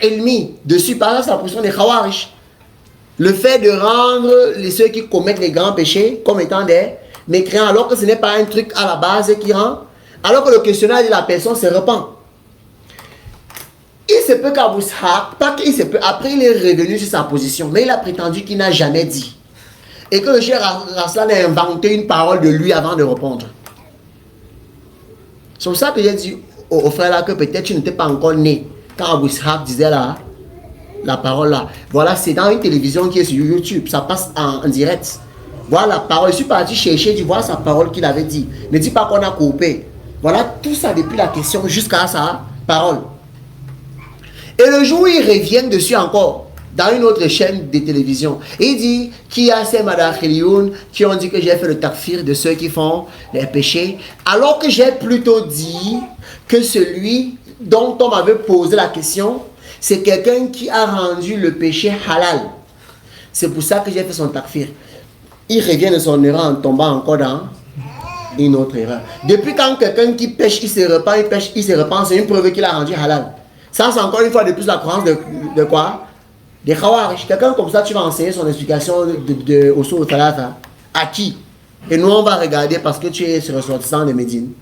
ilmi dessus. Par exemple, c'est la position des Khawarij. Le fait de rendre ceux qui commettent les grands péchés comme étant des mécréants, alors que ce n'est pas un truc à la base qui rend, alors que le questionnaire de la personne se repent. Il se peut qu'Abou Ishaq, pas qu'il se peut, après il est revenu sur sa position, mais il a prétendu qu'il n'a jamais dit. Et que le Cheikh Raslan a inventé une parole de lui avant de répondre. C'est pour ça que j'ai dit au frère là que peut-être tu n'étais pas encore né quand Abou Ishaq disait la parole là. Voilà, c'est dans une télévision qui est sur YouTube, ça passe en direct. Voilà la parole, je suis parti chercher, tu vois sa parole qu'il avait dit. Ne dis pas qu'on a coupé. Voilà tout ça depuis la question jusqu'à sa parole. Et le jour où il revient dessus encore, dans une autre chaîne de télévision, il dit qu'il y a ces madakhilioun qui ont dit que j'ai fait le takfir de ceux qui font les péchés, alors que j'ai plutôt dit que celui dont on m'avait posé la question, c'est quelqu'un qui a rendu le péché halal. C'est pour ça que j'ai fait son takfir. Il revient de son erreur en tombant encore dans une autre erreur. Depuis quand quelqu'un qui pêche, il se repent, il se repent, c'est une preuve qu'il a rendu halal. Ça, c'est encore une fois de plus la croyance de quoi? Des Khawarij. Quelqu'un comme ça, tu vas enseigner son explication au Soul Talata. À qui? Et nous, on va regarder parce que tu es ressortissant de Médine.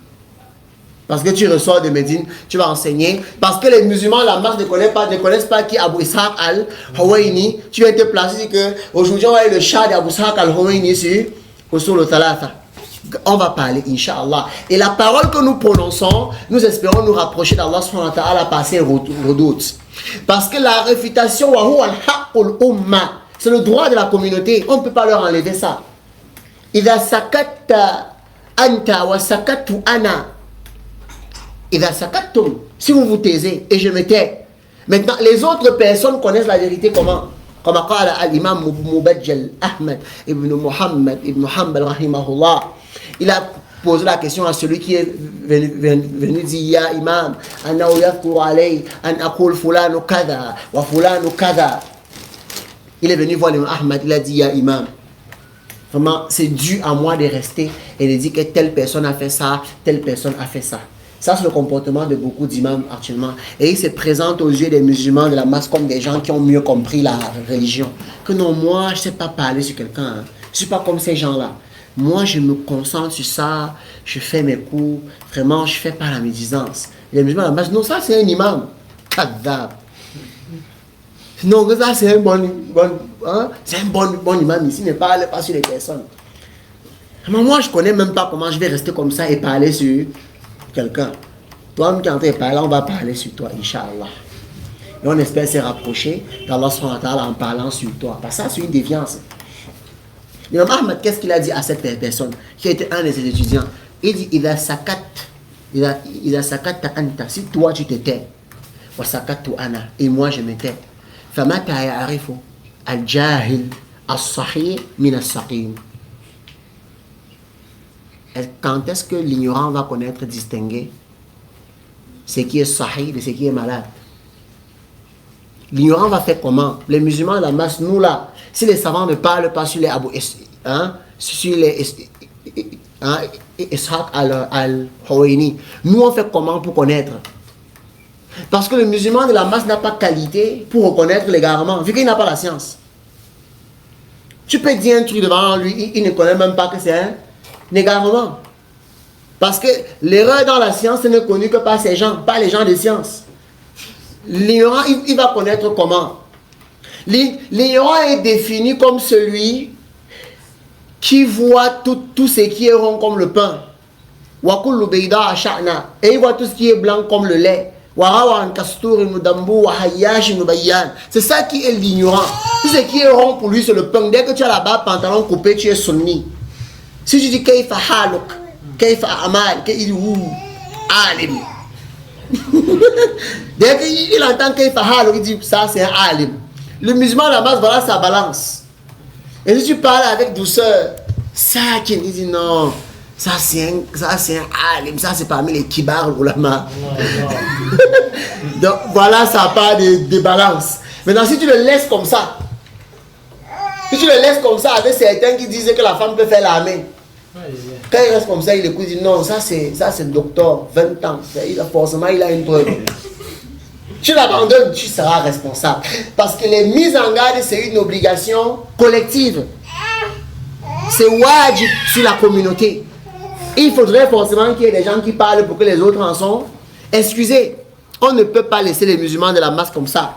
Parce que tu ressors de Médine, tu vas enseigner. Parce que les musulmans, la masse ne connaissent pas qui est Abou Ishaq al-Huwaini. Tu vas te placer que aujourd'hui, on va aller le chat d'Abou Ishaq al-Huwaini sur au Soul Talata. On va parler, Inch'Allah. Et la parole que nous prononçons, nous espérons nous rapprocher d'Allah subhanahu wa ta'ala par ses redoutes. Parce que la réfutation, c'est le droit de la communauté. On ne peut pas leur enlever ça. إذا سكت أنت وسكت أنا إذا سكتتم, si vous vous taisez et je me tais. Maintenant, les autres personnes connaissent la vérité comment? Comme a dit l'imam Mubajjal Ahmed ibn Muhammad ibn Hanbal rahimahullah. Il a posé la question à celui qui est venu dire Ya imam, anna yadhkuru alayhi an aqul fulanu kada wa fulanu kada. Il est venu voir l'imam Ahmed, il a dit Ya imam, vraiment c'est dû à moi de rester et de dire que telle personne a fait ça, telle personne a fait ça. Ça, c'est le comportement de beaucoup d'imams actuellement. Et il se présente aux yeux des musulmans de la masse comme des gens qui ont mieux compris la religion. Que non, moi, je ne sais pas parler sur quelqu'un. Hein. Je ne suis pas comme ces gens-là. Moi, je me concentre sur ça. Je fais mes cours. Vraiment, je ne fais pas la médisance. Les musulmans de la masse, non, ça, c'est un imam. Kadab. Non, ça, c'est un bon imam ici. Ne parle pas sur les personnes. Mais moi, je ne connais même pas comment je vais rester comme ça et parler sur quelqu'un. Toi-même qui es en train de parler, on va parler sur toi, Inch'Allah. Et on espère se rapprocher d'Allah subhanahu wa ta'ala en parlant sur toi. Parce que ça, c'est une déviance. L'imam Ahmed, qu'est-ce qu'il a dit à cette personne qui était un de ses étudiants? Il dit Ida sakat anta, si toi tu te tais, wa sakatu ana, et moi je me tais. Famata ya'arifu al-jahil as-sahih min as-saqim. Quand est-ce que l'ignorant va connaître, distinguer ce qui est sahih de ce qui est malade? L'ignorant va faire comment? Les musulmans, la masse, nous là, si les savants ne parlent pas sur les Abu sur les Ishaq al-Huwaini, nous on fait comment pour connaître? Parce que le musulman de la masse n'a pas qualité pour reconnaître l'égarement, vu qu'il n'a pas la science. Tu peux dire un truc devant lui, il ne connaît même pas que c'est un égarement. Parce que l'erreur dans la science n'est connue que par ces gens, pas les gens de science. L'ignorant, il va connaître comment? L'ignorant est défini comme celui qui voit tout ce qui est rond comme le pain. Et il voit tout ce qui est blanc comme le lait. C'est ça qui est l'ignorant. Tout ce qui est rond pour lui, c'est le pain. Dès que tu as là-bas, pantalon coupé, tu es sunni. Si tu dis Kaifa haluk, Kaifa amal, il dit alim. Dès qu'il entend Kaifa haluk, il dit ça c'est un alim. Le musulman la masse, voilà sa balance. Et si tu parles avec douceur, sakin, il dit non, ça c'est un alim, ça c'est parmi les kibar ulama. Donc voilà sa part de balance. Maintenant si tu le laisses comme ça, avec certains qui disaient que la femme peut faire l'armée, Quand il reste comme ça, il écoute, il dit non, ça c'est le docteur, 20 ans, il a une preuve. Tu l'abandonnes, tu seras responsable. Parce que les mises en garde, c'est une obligation collective. C'est wajib sur la communauté. Il faudrait forcément qu'il y ait des gens qui parlent pour que les autres en sont excusés. On ne peut pas laisser les musulmans de la masse comme ça.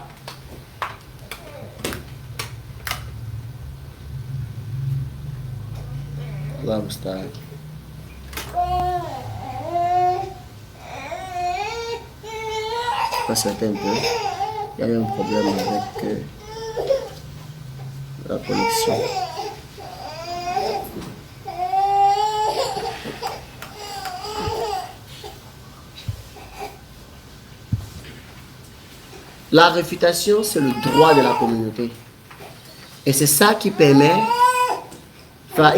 Allah musta'an. Je sais pas un peu. Il y a eu un problème avec la connexion. La réfutation, c'est le droit de la communauté. Et c'est ça qui permet dans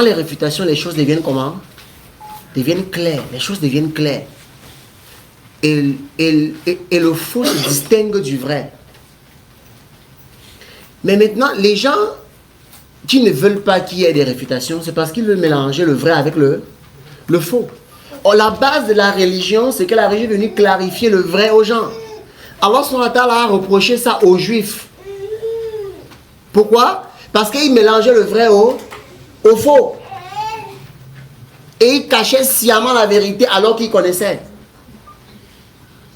les réfutations, les choses deviennent comment? Deviennent claires. Les choses deviennent claires. Et le faux se distingue du vrai. Mais maintenant, les gens qui ne veulent pas qu'il y ait des réfutations, c'est parce qu'ils veulent mélanger le vrai avec le faux. Or, la base de la religion, c'est que la religion est venue clarifier le vrai aux gens. Allah SWT a reproché ça aux Juifs. Pourquoi? Parce qu'ils mélangeaient le vrai au faux. Et ils cachaient sciemment la vérité alors qu'ils connaissaient.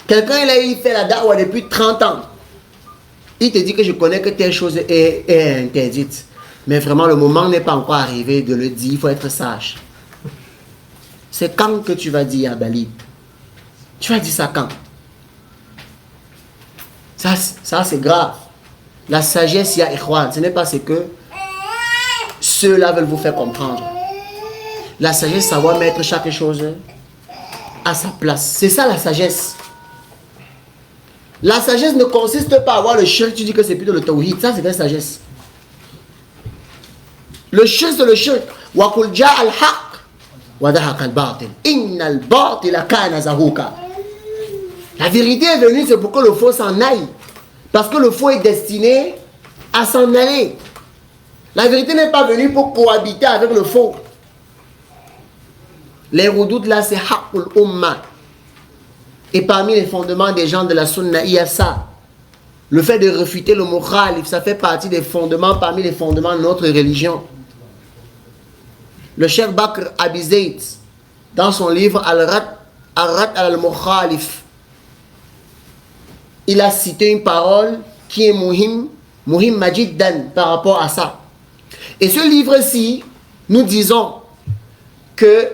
Quelqu'un, il fait la da'wah depuis 30 ans. Il te dit que je connais que telle chose est interdite. Mais vraiment, le moment n'est pas encore arrivé de le dire. Il faut être sage. C'est quand que tu vas dire à Bali? Tu vas dire ça quand? Ça c'est grave. La sagesse, il y a ikhwan. Ce n'est pas ce que ceux-là veulent vous faire comprendre. La sagesse, savoir mettre chaque chose à sa place. C'est ça la sagesse. La sagesse ne consiste pas à avoir le shirk, tu dis que c'est plutôt le tawhid. Ça, c'est la sagesse. Le shirk, c'est le shirk. Wa qul ja'a al-haq. La vérité est venue, c'est pour que le faux s'en aille. Parce que le faux est destiné à s'en aller. La vérité n'est pas venue pour cohabiter avec le faux. Les roudoutes là, c'est haqqul umma. Et parmi les fondements des gens de la sunna, il y a ça. Le fait de refuter le mukhalif, ça fait partie des fondements, parmi les fondements de notre religion. Le Cheikh Bakr Abi Zayd, dans son livre Al-Rad al-Mukhalif, il a cité une parole qui est muhim majiddan par rapport à ça. Et ce livre-ci, nous disons que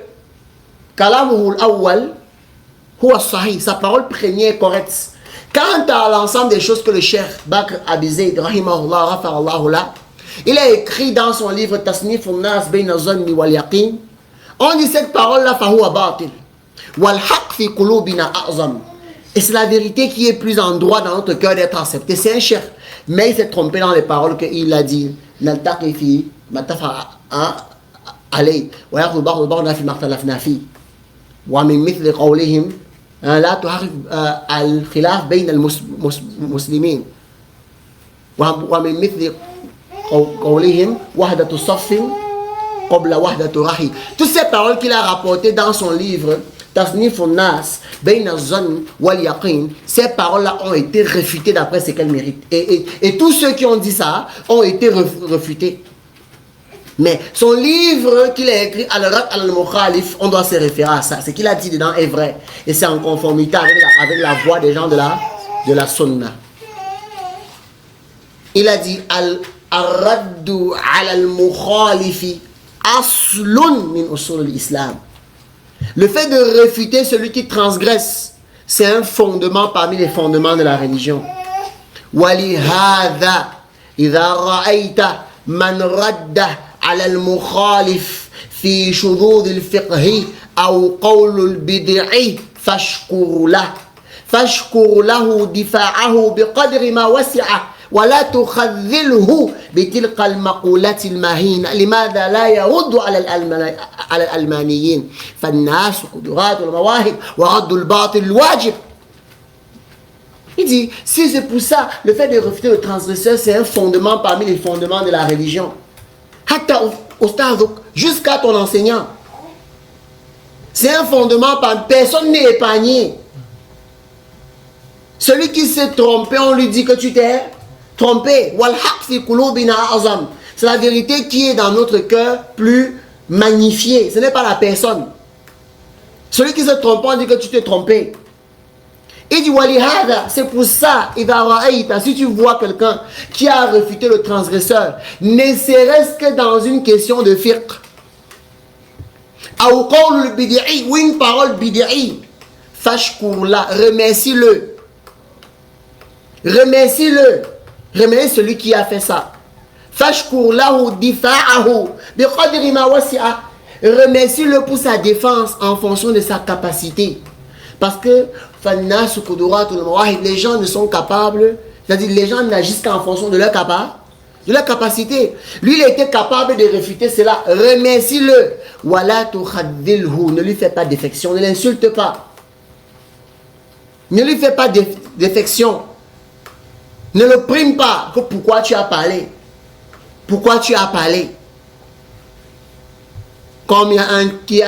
Kalamuhul Awwal huwa sahih, sa parole première est correcte. Quant à l'ensemble des choses que le Cheikh Bakr Abi Zayd, rahimahullah, rafarallahu la, il a écrit dans son livre Tasnif al-Nas bayna zanni wal yaqin, on dit cette parole-là fahuwa batil wal haq fi qulubina a'zam. Et c'est la vérité qui est plus en droit dans notre cœur d'être acceptée. C'est un cheikh, mais il s'est trompé dans les paroles qu'il a dit. Naltaqi fi matafa alay wa yakhudhu ba'duna fi makhtalafna fi wa min mithli qawlihim la tuharif al-khilaf bayna al-muslimin wa min mithli toutes ces paroles qu'il a rapportées dans son livre Tasnif al-Nas Bayna Zan wal Yaqin, ces paroles-là ont été réfutées d'après ce qu'elles méritent. Et tous ceux qui ont dit ça ont été refutés. Mais son livre qu'il a écrit Al-Rad al-Mukhalif, on doit se référer à ça. Ce qu'il a dit dedans est vrai. Et c'est en conformité avec la voix des gens de la sunna. Il a dit Al-Raddu al-Mukhalifi aslun min usul l'islam. Le fait de réfuter celui qui transgresse, c'est un fondement parmi les fondements de la religion. وَلِهَذَا إِذَا رَأَيْتَ مَنْ رَدَّ عَلَى الْمُخَالِفِ فِي شُذُوذِ الْفِقْهِ أَوْ قَوْلُ الْبِدْعِ فاشكر له دفاعه بقدر ما وسع ولا تخذله بتلك المقولات المهينة. لماذا لا يرد على الألمانيين؟ فالناس قدرات المواهب ورد الباطل الواجب. Il dit, si c'est pour ça, le fait de refuter le transgresseur, c'est un fondement parmi les fondements de la religion. Jusqu'à ton enseignant. C'est un fondement, personne n'est épargné. Celui qui s'est trompé, on lui dit que tu t'es trompé. C'est la vérité qui est dans notre cœur plus magnifiée. Ce n'est pas la personne. Celui qui s'est trompé, on dit que tu t'es trompé. Il dit, c'est pour ça, si tu vois quelqu'un qui a refuté le transgresseur, ne serait-ce que dans une question de fiqh, ou une parole bid'i, fashkurla, remercie-le. Remercie-le. Remercie celui qui a fait ça. Fashkurlahu difa'ahu, biqadri ma wasi'a. Remercie-le pour sa défense en fonction de sa capacité. Parce que les gens ne sont capables, c'est-à-dire les gens n'agissent qu'en fonction de leur capacité. Lui, il était capable de réfuter cela. Remercie-le. Ne lui fais pas défection, ne l'insulte pas. Ne lui fais pas défection. Ne le prime pas. Pourquoi tu as parlé? Pourquoi tu as parlé? Comme il y a un qui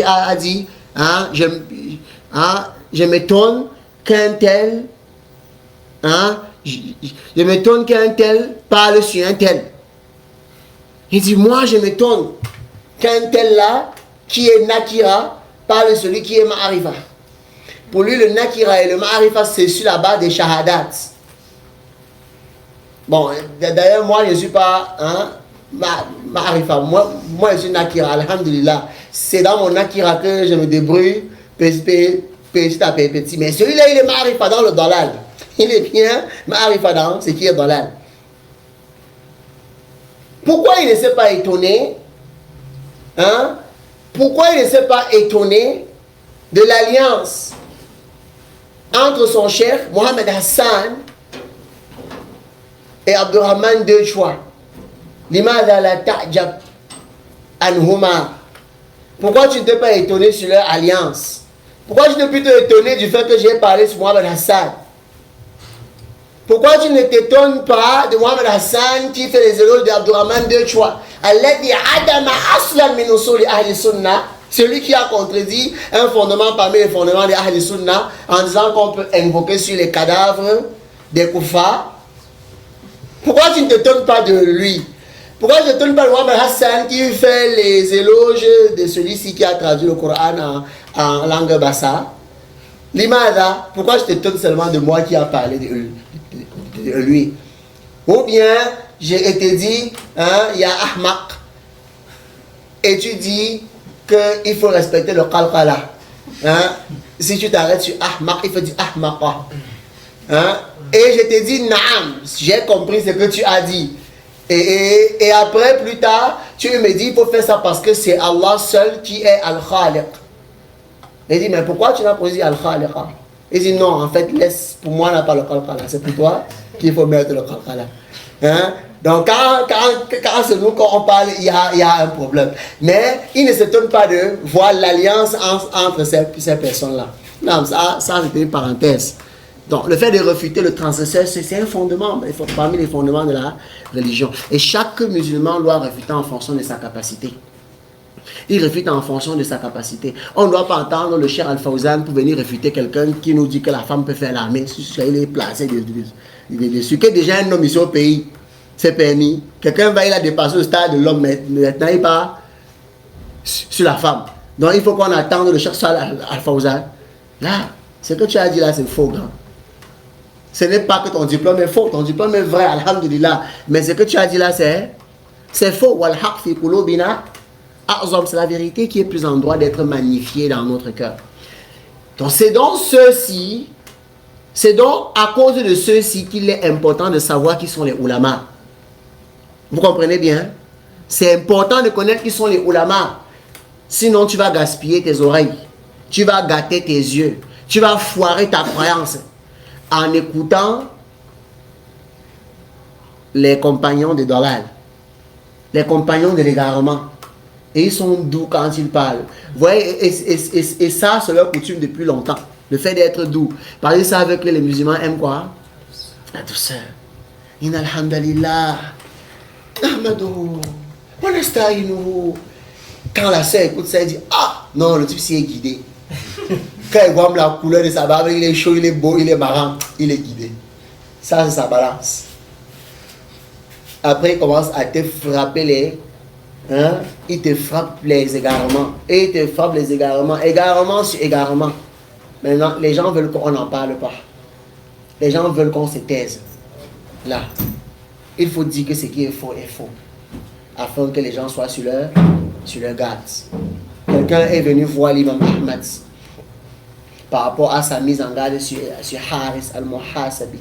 a dit, je m'étonne qu'un tel, je m'étonne qu'un tel parle sur un tel. Il dit, moi je m'étonne qu'un tel là, qui est Nakira, parle de celui qui est Ma'arifa. Pour lui, le Nakira et le Ma'arifa, c'est sur la base des Shahadat. Bon, d'ailleurs, moi je ne suis pas Ma'arifa. Moi je suis Nakira, alhamdulillah. C'est dans mon Nakira que je me débrouille, petit à petit. Mais celui-là, il est Ma'arifa dans le dalal. Il est bien Ma'arifa dans ce qui est dalal. Pourquoi il ne s'est pas étonné? Pourquoi il ne s'est pas étonné de l'alliance entre son chef, Mohamed Hassan, et Abdurrahman II Choua? Limada la ta'jab anhuma. Pourquoi tu ne t'es pas étonné sur leur alliance? Pourquoi tu n'es plutôt étonné du fait que j'ai parlé sur Mohamed Hassan? Pourquoi tu ne t'étonnes pas de Mohamed Hassan qui fait les éloges d'Abdurrahman II Choua? Celui qui a contredit un fondement parmi les fondements des Ahl Sunnah en disant qu'on peut invoquer sur les cadavres des koufars. Pourquoi tu ne t'étonnes pas de lui? Pourquoi tu ne t'étonnes pas de Mohamed Hassan qui fait les éloges de celui-ci qui a traduit le Coran en langue bassa? Limada, pourquoi je t'étonne seulement de moi qui a parlé de lui? Ou bien, j'ai été dit, il y a Ahmaq, et tu dis qu'il faut respecter le qalqala. Si tu t'arrêtes sur Ahmaq, il faut dire Ahmaqa. Et je t'ai dit Naam, j'ai compris ce que tu as dit. Et après, plus tard, tu me dis il faut faire ça parce que c'est Allah seul qui est Al-Khaliq. Il dit, mais pourquoi tu n'as pas dit Al-Khaliq? Il dit, non, en fait, laisse, pour moi, on n'a pas le qalqala. C'est pour toi qu'il faut mettre le qalqala. Donc, quand c'est nous, quand on parle, il y a un problème. Mais il ne s'étonne pas de voir l'alliance entre ces personnes-là. Non, ça c'était une parenthèse. Donc, le fait de refuter le transgresseur, c'est un fondement, parmi les fondements de la religion. Et chaque musulman doit refuter en fonction de sa capacité. Il refute en fonction de sa capacité. On ne doit pas entendre le Cheikh Al-Fawzan pour venir refuter quelqu'un qui nous dit que la femme peut faire l'armée. Il est placé dessus. Que déjà un homme ici au pays, c'est permis. Quelqu'un va, il a dépassé le stade de l'homme, mais maintenant il part sur la femme. Donc il faut qu'on attende le Cheikh Al-Fawzan. Là, ce que tu as dit là, c'est faux, grand. Ce n'est pas que ton diplôme est faux, ton diplôme est vrai, alhamdulillah. Mais ce que tu as dit là, c'est faux. Wal-haq fi qulubina a'zam, c'est la vérité qui est plus en droit d'être magnifiée dans notre cœur. Donc c'est donc ceux-ci, c'est donc à cause de ceux-ci qu'il est important de savoir qui sont les ulamas. Vous comprenez bien? C'est important de connaître qui sont les ulamas. Sinon tu vas gaspiller tes oreilles, tu vas gâter tes yeux, tu vas foirer ta croyance en écoutant les compagnons de Dalal, les compagnons de l'égarement. Et ils sont doux quand ils parlent. Vous voyez, et ça, c'est leur coutume depuis longtemps. Le fait d'être doux. Parce que ça avec les musulmans aiment quoi? La douceur. Inna alhamdulillah. Ahmadou. Quand la sœur écoute ça, elle dit ah non, le type s'y est guidé. Quand il voit la couleur de sa barbe, il est chaud, il est beau, il est marrant, il est guidé. Ça, c'est sa balance. Après, il commence à te frapper les. Hein? Il te frappe les égarements. Et il te frappe les égarements. Égarement sur égarement. Maintenant, les gens veulent qu'on n'en parle pas. Les gens veulent qu'on se taise. Là, il faut dire que ce qui est faux est faux. Afin que les gens soient sur leur garde. Quelqu'un est venu voir l'imam Ahmad par rapport à sa mise en garde sur Haris al-Muhasabi.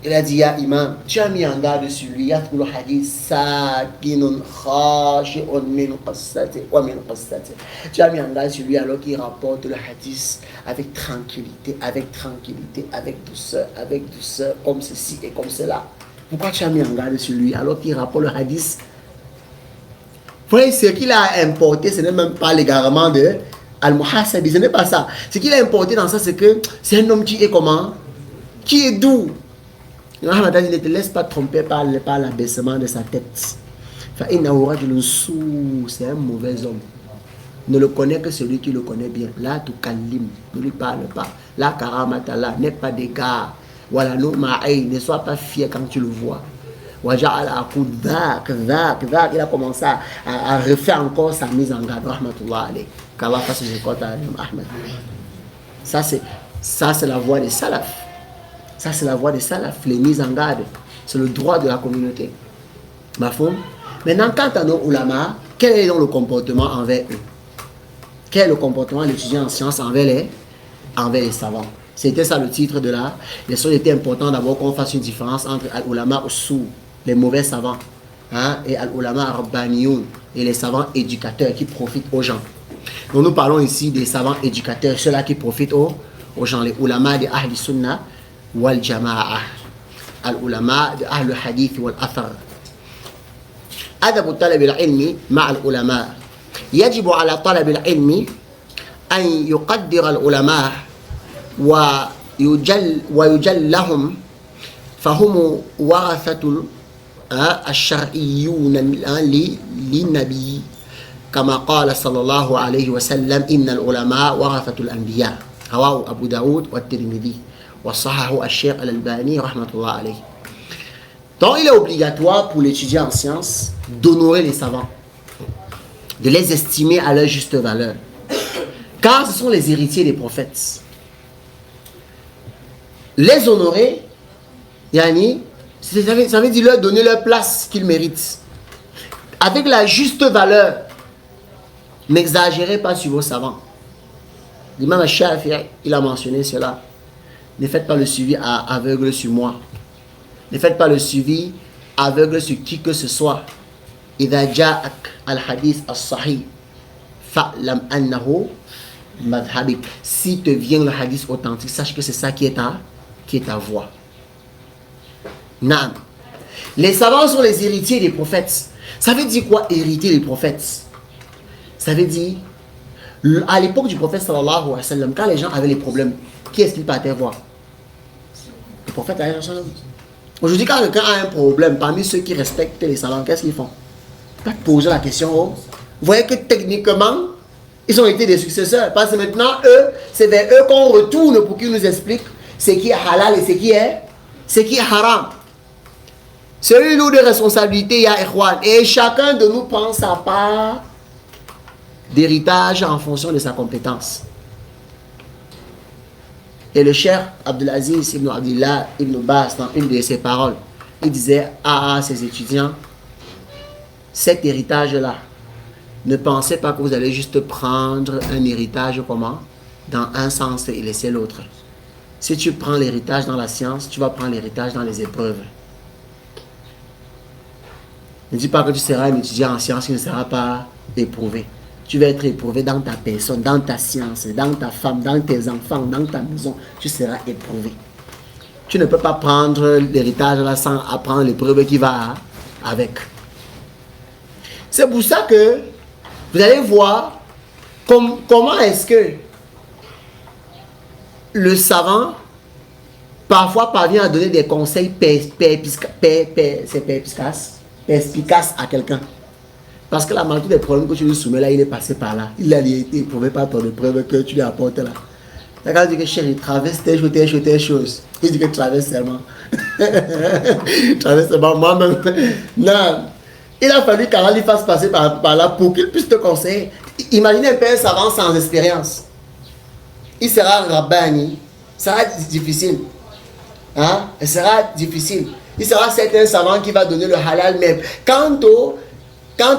Il a dit, ya imam, tu as mis en garde sur lui, le hadith, sakinun khashi'un min qassati wa min qassati. Tu as mis en garde sur lui alors qu'il rapporte le hadith avec tranquillité, avec douceur, comme ceci et comme cela. Pourquoi tu as mis en garde sur lui alors qu'il rapporte le hadith? Frère, ce qu'il a importé, ce n'est même pas l'égarement de Al-Muhasabi, ce n'est pas ça. Ce qu'il a importé dans ça, c'est que c'est un homme qui est comment? Qui est doux. Ne te laisse pas tromper par l'abaissement de sa tête. C'est un mauvais homme. Ne le connaît que celui qui le connaît bien. Là, tu kalim, ne lui parle pas. Là, karamatala, n'aie pas d'égard. Voilà, ne sois pas fier quand tu le vois. Il a commencé à refaire encore sa mise en garde. Qu'Allah fasse une écoute à Ahmed. Ça, c'est la voie des salafs. Ça, c'est la voie des salafs, les mises en garde. C'est le droit de la communauté. Mafhum. Maintenant, quant à nos ulama, quel est donc le comportement envers eux? Quel est le comportement de l'étudiant en sciences envers les savants? C'était ça le titre de la leçon. Il était important d'abord qu'on fasse une différence entre al-ulama ou les mauvais savants, hein, et al-ulama rabbaniyoun, et les savants éducateurs qui profitent aux gens. Donc nous parlons ici des savants éducateurs, ceux-là qui profitent aux gens, les ulama de Ahl Sunnah wal Jama'a, al-ulama de Ahl Hadith wal Athar. أدب طلب العلم مع العلماء يجب على طلب العلم أن يقدر العلماء ويجل لهم فهم ورثة الشرعيون للنبي كما قال صلى الله عليه وسلم إن العلماء ورثة الأنبياء رواه أبو داود والترمذي وصححه الشيخ الألباني رحمة الله عليه. Donc il est obligatoire pour l'étudiant en sciences d'honorer les savants, de les estimer à leur juste valeur, car ce sont les héritiers des prophètes. Les honorer, yani, ça veut dire leur donner leur place qu'ils méritent, avec la juste valeur. N'exagérez pas sur vos savants. L'imam Shafi'i, il a mentionné cela. Ne faites pas le suivi aveugle sur moi. Ne faites pas le suivi aveugle sur qui que ce soit. إذا جاءك الحديث الصحيح فاعلم أنه مذهبك. Si te vient le hadith authentique, sache que c'est ça qui est ta voix. Naam. Les savants sont les héritiers des prophètes. Ça veut dire quoi, héritier des prophètes? Ça veut dire, à l'époque du prophète sallallahu alayhi wa sallam, quand les gens avaient les problèmes, qui est-ce qu'ils partaient voir? Le prophète alayhi wa sallam. Aujourd'hui, quand quelqu'un a un problème, parmi ceux qui respectent les savants, qu'est-ce qu'ils font? Pas poser la question. Vous voyez que techniquement, ils ont été des successeurs. Parce que maintenant, c'est vers eux qu'on retourne pour qu'ils nous expliquent ce qui est halal et ce qui est haram. Celui lourd de responsabilité, il y a Ikhwan. Et chacun de nous prend sa part d'héritage en fonction de sa compétence. Et le cheikh Abdelaziz ibn Abdillah ibn Baz, dans une de ses paroles, il disait à ses étudiants, cet héritage-là, ne pensez pas que vous allez juste prendre un héritage comment? Dans un sens et laisser l'autre. Si tu prends l'héritage dans la science, tu vas prendre l'héritage dans les épreuves. Ne dis pas que tu seras un étudiant en sciences qui ne sera pas éprouvé. Tu vas être éprouvé dans ta personne, dans ta science, dans ta femme, dans tes enfants, dans ta maison. Tu seras éprouvé. Tu ne peux pas prendre l'héritage là sans apprendre l'épreuve qui va avec. C'est pour ça que vous allez voir comment est-ce que le savant parfois parvient à donner des conseils perspicaces à quelqu'un. Parce que la majorité des problèmes que tu lui soumets là, il est passé par là. Il a été éprouvé par ton épreuve que tu lui apportes là. Quand il dit que chérie, traverse telle chose. Il dit que traverse seulement. Traverse seulement moi-même. Non. Il a fallu qu'Allah lui fasse passer par là pour qu'il puisse te conseiller. Imaginez un père savant sans expérience. Il sera rabbani. Ça sera difficile. Hein? Il sera difficile. Il sera certain savant qui va donner le halal même. Quant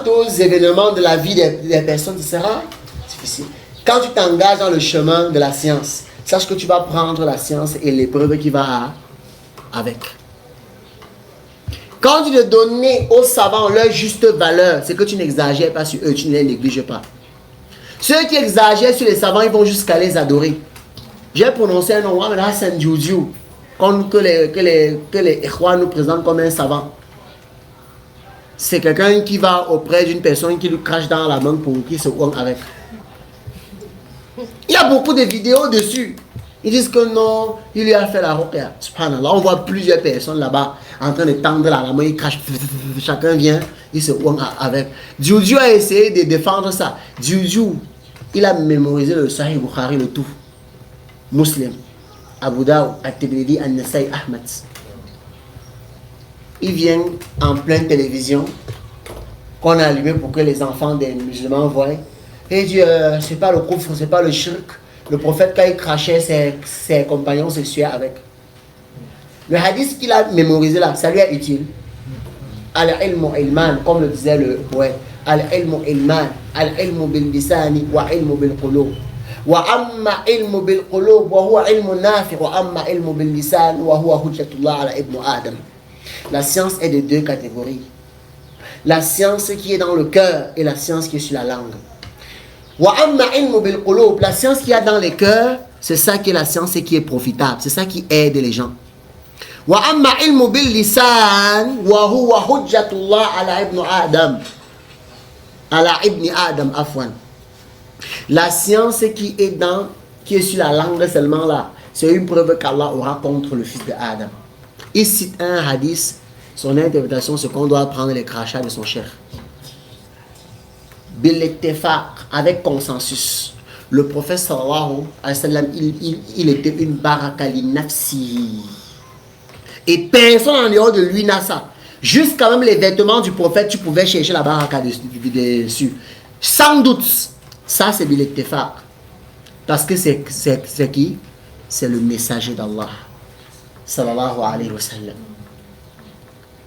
aux événements de la vie des personnes, ce sera difficile. Quand tu t'engages dans le chemin de la science, sache que tu vas prendre la science et l'épreuve qui va avec. Quand tu veux donner aux savants leur juste valeur, c'est que tu n'exagères pas sur eux, tu ne les négliges pas. Ceux qui exagèrent sur les savants, ils vont jusqu'à les adorer. J'ai prononcé un nom, Hassan Djoudjou, que les Ikhwan nous présentent comme un savant. C'est quelqu'un qui va auprès d'une personne qui lui crache dans la main pour qu'il se ouangue avec. Il y a beaucoup de vidéos dessus. Ils disent que non, il lui a fait la ruqya. Subhanallah, on voit plusieurs personnes là-bas en train de tendre la main, ils crachent, chacun vient, il se ouangue avec. Djoudjou a essayé de défendre ça. Djoudjou, il a mémorisé le Sahih Bukhari, le tout. Muslim, Abu Daoud, At-Tirmidhi, An-Nasai, Ahmad. Il vient en pleine télévision qu'on a allumé pour que les enfants des musulmans voient. Et il dit, c'est pas le kufr, c'est pas le shirk. Le prophète, quand il crachait ses compagnons sexuels avec. Le hadith qu'il a mémorisé là, ça lui est utile. Al-ilmu ilman, comme le disait le poète. Al-ilmu ilman, al-ilmu bil-lisani, wa ilmu bil-qulub. Wa amma ilmu bil-qulub, wa huwa ilmu nafi, wa amma ilmu bil-lisan, wa huwa hujjatullah ala ibn Adam. La science est de deux catégories. La science qui est dans le cœur et la science qui est sur la langue. La science qu'il y a dans les cœurs, c'est ça qui est la science et qui est profitable. C'est ça qui aide les gens. La science qui est sur la langue seulement là, c'est une preuve qu'Allah aura contre le fils de Adam. Il cite un hadith, son interprétation, c'est qu'on doit prendre les crachats de son chef. Avec consensus. Le prophète sallallahu alayhi wa sallam, il était une baraka li nafsi. Et personne en dehors de lui n'a ça. Jusqu'à même les vêtements du prophète, tu pouvais chercher la baraka dessus. Sans doute, ça c'est bil ittefaq. Parce que c'est qui? C'est le messager d'Allah. Sallallahu alayhi wa sallam.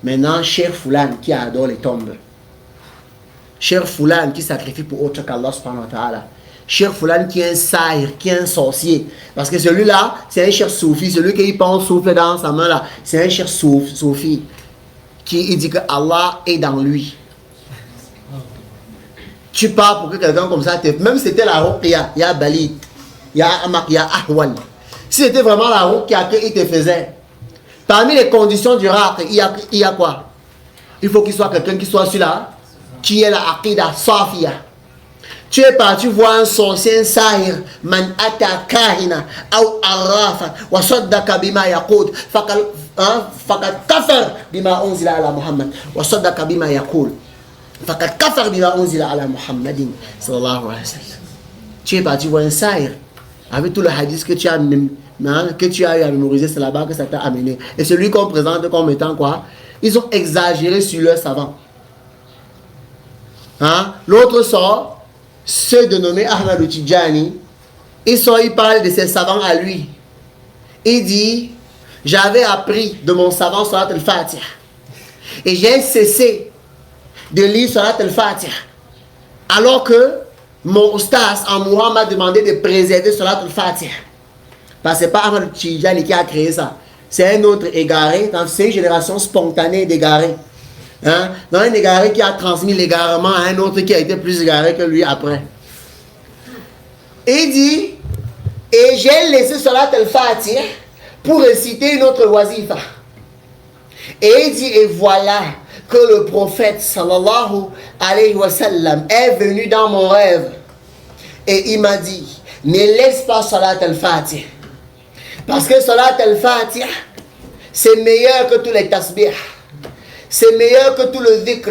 Maintenant, cher Foulan qui adore les tombes. Cher Foulan qui sacrifie pour autre qu'Allah subhanahu wa ta'ala. Cher Foulan qui est un sahir, qui est un sorcier. Parce que celui-là, c'est un cher soufi. Celui qui pense souffle dans sa main là, c'est un cher soufi. Qui dit que Allah est dans lui. Tu pars pour que quelqu'un comme ça, même si c'était la ruqya, il y a Balid, il y a Amak, il y a Ahwal. Si c'était vraiment la ruqya qu'il te faisait, parmi les conditions du raq, il y a quoi? Il faut qu'il soit quelqu'un qui soit celui-là, qui est la aqida safiya. Tu es parti voir un sorcier, un sahir, man ata kahina, ou arrafa, wa saddaka bima yaqud, faqad kafar bima unzila ala Muhammad, wa saddaka bima yaqul, faqad kafar bima unzila ala Muhammadin, sallallahu alayhi wa sallam. Tu es parti voir un sahir, avec tout le hadith que tu as eu à mémoriser, c'est là-bas que ça t'a amené. Et celui qu'on présente comme étant quoi? Ils ont exagéré sur leur savant. Hein? L'autre sort, ceux de nommé Ahmad Tijani, il parle de ses savants à lui. Il dit, j'avais appris de mon savant Salat al-Fatiha. Et j'ai cessé de lire Salat al-Fatiha. Alors que mon oustas en moi m'a demandé de préserver Salat al-Fatiha. Parce que ce n'est pas Ahmad Tijani qui a créé ça. C'est un autre égaré, dans ces générations spontanées d'égarés. Hein? Dans un égaré qui a transmis l'égarement à un autre qui a été plus égaré que lui après. Il dit, et j'ai laissé Salat al-Fatiha pour réciter une autre wazifa. Et il dit, et voilà que le prophète sallallahu alayhi wa sallam est venu dans mon rêve. Et il m'a dit, ne laisse pas Salat al-Fatiha. Parce que Salat al-Fatih, c'est meilleur que tous les tasbih. C'est meilleur que tout le dhikr.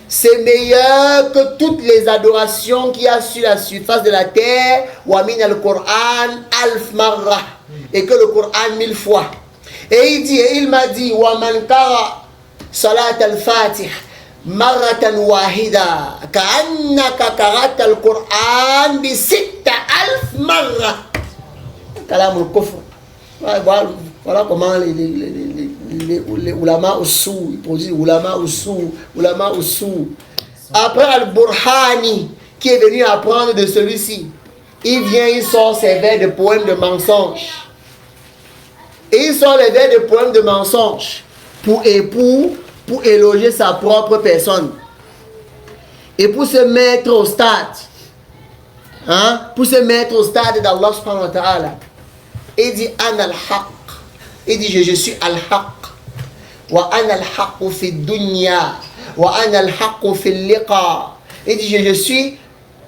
C'est meilleur que toutes les adorations qu'il y a sur la surface de la terre. Wa min al-Qur'an alf marra. Et que le Coran 1000 fois. Et il m'a dit, wa man qara salat al-Fatih marratan wahida ka'annaka qara'ta al-Qur'an bi 6000 marra. Kalam al-kufr. Voilà comment les ulama au-sous, ils produisent ulama au-sous. Après Al-Burhani, qui est venu apprendre de celui-ci, il vient, il sort ses vers de poèmes de mensonges. Et il sort les vers de poèmes de mensonges pour éloger sa propre personne. Et pour se mettre au stade, pour se mettre au stade d'Allah subhanahu wa ta'ala. Il dit Ana al-haq. Il dit je suis al-haq. Wa ana al-haq fi dunya. Wa ana al-haq fi liqa. Il dit je suis.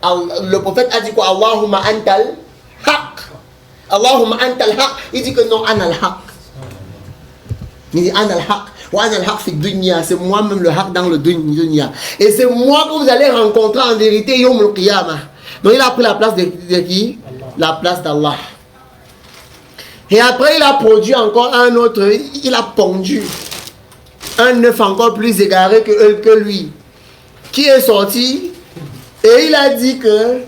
Le prophète a dit quoi? Allahumma antal haq. Allahumma antal haq. Il dit que non, ana al-haq. Il dit ana al-haq. Wa ana al-haq fi dunya. C'est moi-même le haq dans le dunya. Et c'est moi que vous allez rencontrer en vérité yawm al-qiyamah. Donc il a pris la place de qui? La place d'Allah. Et après, il a produit encore un autre, il a pondu un œuf encore plus égaré que lui, qui est sorti, et il a dit que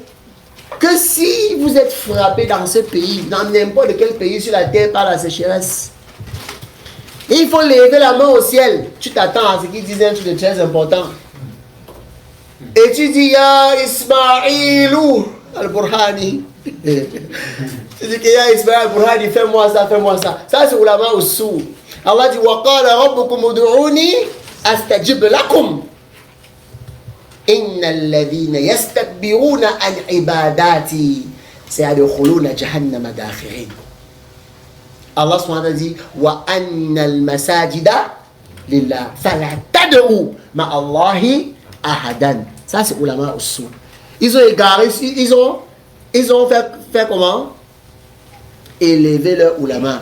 si vous êtes frappé dans ce pays, dans n'importe quel pays sur la terre par la sécheresse, il faut lever la main au ciel. Tu t'attends à ce qu'il dise un truc de très important. Et tu dis, Ya Ismaïlou al-Burhani. Tu dis que Ya Ismaël Burhani, fais-moi ça. Ça c'est ulama au-sous. Allah dit wa qala rabbukum ud'uni astajib lakum. Innal ladhina yastakbiruna an ibadati sayadkhuluna jahannama dakhirin. Allah subhanahu wa ta'ala dit wa annal masajida lillah fala tad'u ma Allahi ahadan. Ça c'est ulama au-sous. Ils ont égaré, ils ont fait comment? Élever leur ulama.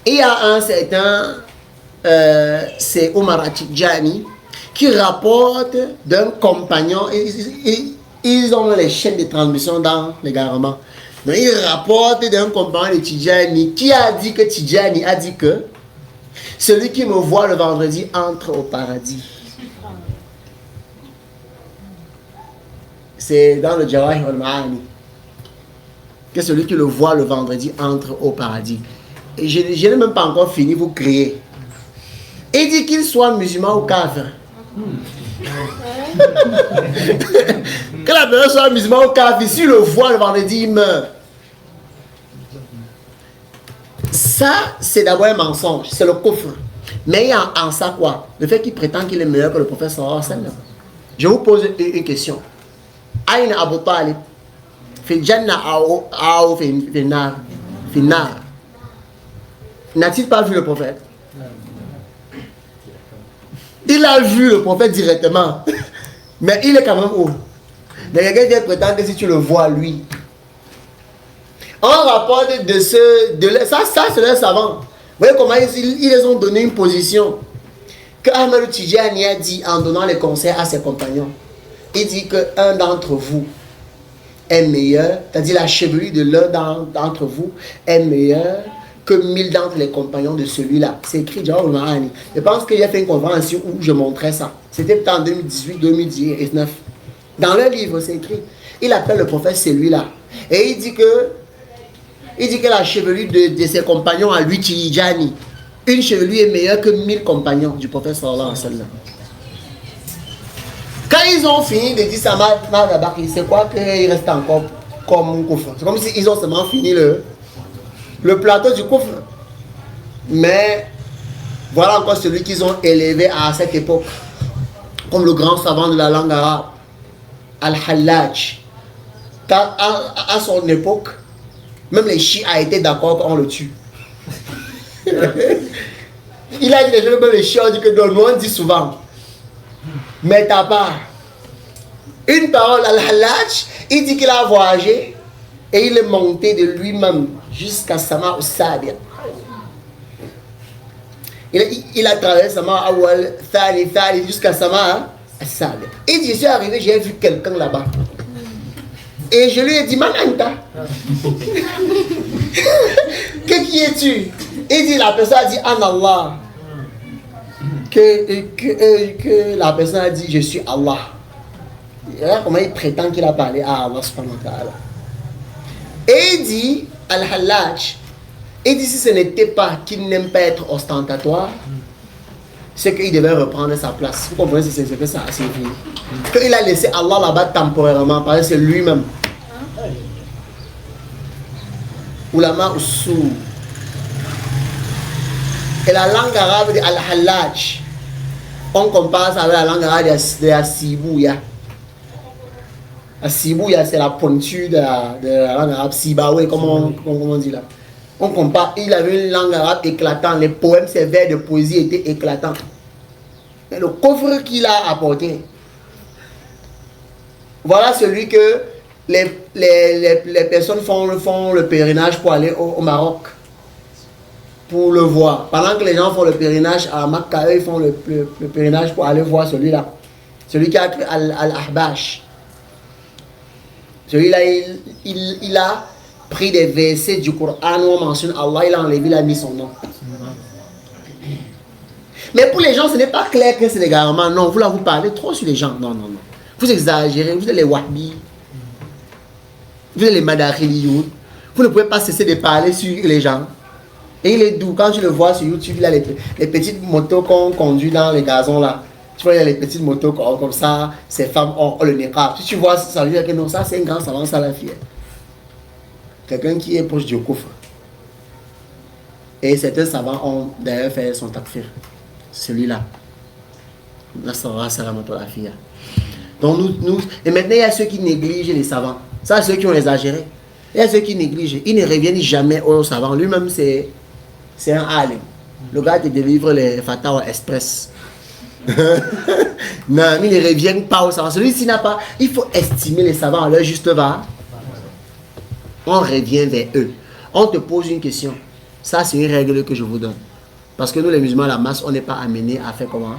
Il y a un certain, c'est Omar Atidjani, qui rapporte d'un compagnon, ils ont les chaînes de transmission dans l'égarement. Donc il rapporte d'un compagnon de Tidjani qui a dit que Tidjani a dit que celui qui me voit le vendredi entre au paradis. C'est dans le Jawahir al-Ma'ani que celui qui le voit le vendredi entre au paradis. Et je n'ai même pas encore fini, vous criez. Il dit qu'il soit musulman ou kafir. Que la personne soit musulman ou kafir, s'il le voit le vendredi, il meurt. Ça, c'est d'abord un mensonge, c'est le kufr. Mais il y a en ça quoi? Le fait qu'il prétend qu'il est meilleur que le prophète sallallahu alayhi wa sallam. Je vous pose une question. Aïn Abu Talib, fil Jannah ou fil Nar? N'a-t-il pas vu le prophète? Il a vu le prophète directement, mais il est quand même où? Mais quelqu'un qui prétend que si tu le vois, lui. On rapporte ça c'est les savants. Vous voyez comment ils les ont donné une position. Que Ahmed Tidjani a dit en donnant les conseils à ses compagnons. Il dit qu'un d'entre vous est meilleur, c'est-à-dire la chevelure de l'un d'entre vous est meilleure que 1000 d'entre les compagnons de celui-là. C'est écrit Jawahir al-Ma'ani. Je pense qu'il a fait une conférence où je montrais ça. C'était peut-être en 2018-2019. Dans le livre, c'est écrit. Il appelle le prophète celui-là. Et il dit que la chevelure de ses compagnons à lui, Tidjani, une chevelure est meilleure que 1000 compagnons du prophète sallallahu alayhi wa sallam. Quand ils ont fini de dire ça, c'est quoi qu'il reste encore comme un coffre? C'est comme s'ils ont seulement fini le plateau du coffre. Mais voilà encore celui qu'ils ont élevé à cette époque, comme le grand savant de la langue arabe, Al-Hallaj. Car à son époque, même les chiites a été d'accord qu'on le tue. Il a dit les gens, même les chiites ont dit que non, nous on dit souvent. Mais t'as pas une parole. Al-Hallaj, il dit qu'il a voyagé et il est monté de lui-même jusqu'à Sama al-Sabiq. Il a traversé Sama Awal, Thali, jusqu'à Sama al-Sabiq. Et je suis arrivé, j'ai vu quelqu'un là-bas. Et je lui ai dit, Mananta. Qui es-tu? Il dit, la personne a dit, An Allah. Que la personne a dit, je suis Allah. Et là, comment il prétend qu'il a parlé à Allah subhanahu wa ta'ala. Et il dit, Al-Hallaj, il dit, si ce n'était pas qu'il n'aime pas être ostentatoire, c'est qu'il devait reprendre sa place. Vous comprenez, c'est que ça signifie. Qu'il a laissé Allah là-bas temporairement, parce que c'est lui-même. Ulama Ussou. Et la langue arabe de Al-Hallaj, on compare ça avec la langue arabe de la Sibouya. La Sibouya, c'est la pointure de la langue arabe. Sibaoué, comment on dit là. On compare, il avait une langue arabe éclatante. Les poèmes, ses vers de poésie étaient éclatants. Mais le coffre qu'il a apporté, voilà celui que les personnes font le pèlerinage pour aller au Maroc. Pour le voir. Pendant que les gens font le pèlerinage à Makka, ils font le pèlerinage pour aller voir celui-là. Celui qui a écrit Al-Ahbash. Celui-là, il a pris des versets du Coran où on mentionne Allah, il a enlevé, il a mis son nom. Mais pour les gens, ce n'est pas clair que c'est des garements. Non, vous là, vous parlez trop sur les gens. Non. Vous exagérez, vous êtes les Wahhabis. Vous êtes les Madariliyoun. Vous ne pouvez pas cesser de parler sur les gens. Et il est doux. Quand tu le vois sur YouTube, il a les petites motos qu'on conduit dans les gazons là. Tu vois, il y a les petites motos comme ça. Ces femmes ont le niqab. Si tu vois, ça veut dire que non, ça c'est un grand savant salafi. Quelqu'un qui est proche du coffre. Et certains savants ont d'ailleurs fait son takfir. Celui-là. Donc et maintenant il y a ceux qui négligent les savants. Ça, ceux qui ont exagéré. Il y a ceux qui négligent. Ils ne reviennent jamais aux savants. Lui-même, c'est un alim. Le gars qui délivre les Fatawa Express. Non, ils ne reviennent pas aux savants. Celui-ci n'a pas. Il faut estimer les savants à leur juste valeur. On revient vers eux. On te pose une question. Ça, c'est une règle que je vous donne. Parce que nous, les musulmans, la masse, on n'est pas amenés à faire comment?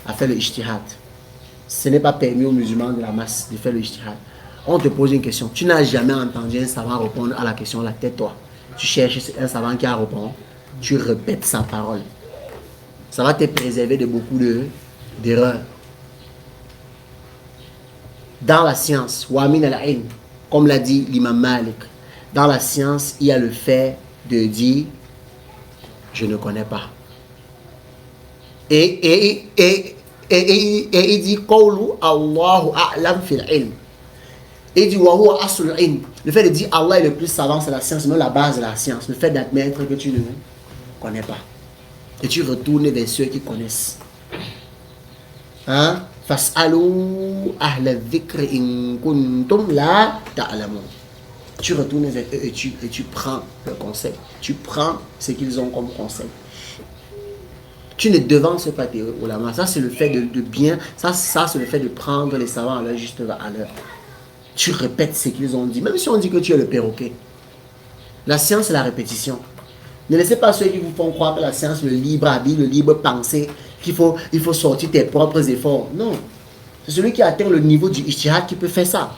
À faire le ijtihad. Ce n'est pas permis aux musulmans de la masse de faire le ijtihad. On te pose une question. Tu n'as jamais entendu un savant répondre à la question, la tête toi. Tu cherches un savant qui a répondu. Tu répètes sa parole. Ça va te préserver de beaucoup d'erreurs. Dans la science, Wamin al-Ilm, comme l'a dit l'imam Malik, dans la science, il y a le fait de dire je ne connais pas. Et il dit Qawlu Allahu a'lam fil ilm. Et il dit Wahuwa asul ilm. Le fait de dire Allah est le plus savant, c'est la science, c'est même la base de la science. Le fait d'admettre que tu ne connais pas. Et tu retournes vers ceux qui connaissent. Hein? Fas'alou ahla dhikr in kuntum la ta'lamun. Tu retournes vers eux et tu prends le conseil. Tu prends ce qu'ils ont comme conseil. Tu ne devances pas tes ulama. Ça, c'est le fait de bien. Ça c'est le fait de prendre les savants à leur juste valeur. Tu répètes ce qu'ils ont dit. Même si on dit que tu es le perroquet. La science, c'est la répétition. Ne laissez pas ceux qui vous font croire que la science, le libre habit, le libre penser, il faut sortir tes propres efforts. Non. C'est celui qui atteint le niveau du ijtihad qui peut faire ça.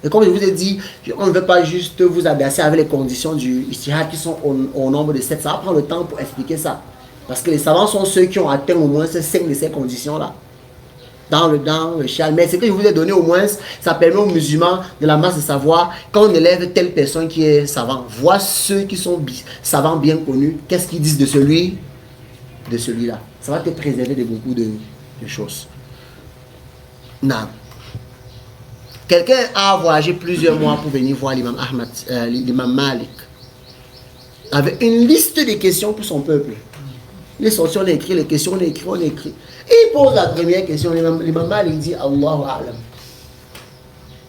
Et comme je vous ai dit, on ne veut pas juste vous abaisser avec les conditions du ijtihad qui sont au nombre de 7. Ça va prendre le temps pour expliquer ça. Parce que les savants sont ceux qui ont atteint au moins ces 5 de ces conditions-là. Dans le chial. Mais ce que je vous ai donné au moins, ça permet aux musulmans de la masse de savoir, quand on élève telle personne qui est savant, voir ceux qui sont savants bien connus, qu'est-ce qu'ils disent de celui-là. Ça va te préserver de beaucoup de choses. Non. Quelqu'un a voyagé plusieurs mois pour venir voir l'imam Ahmad, l'imam Malik, avec une liste de questions pour son peuple. Il est sorti, on a écrit les questions, on a écrit. Et il pose la première question, l'imam Malik dit Allahu A'lam.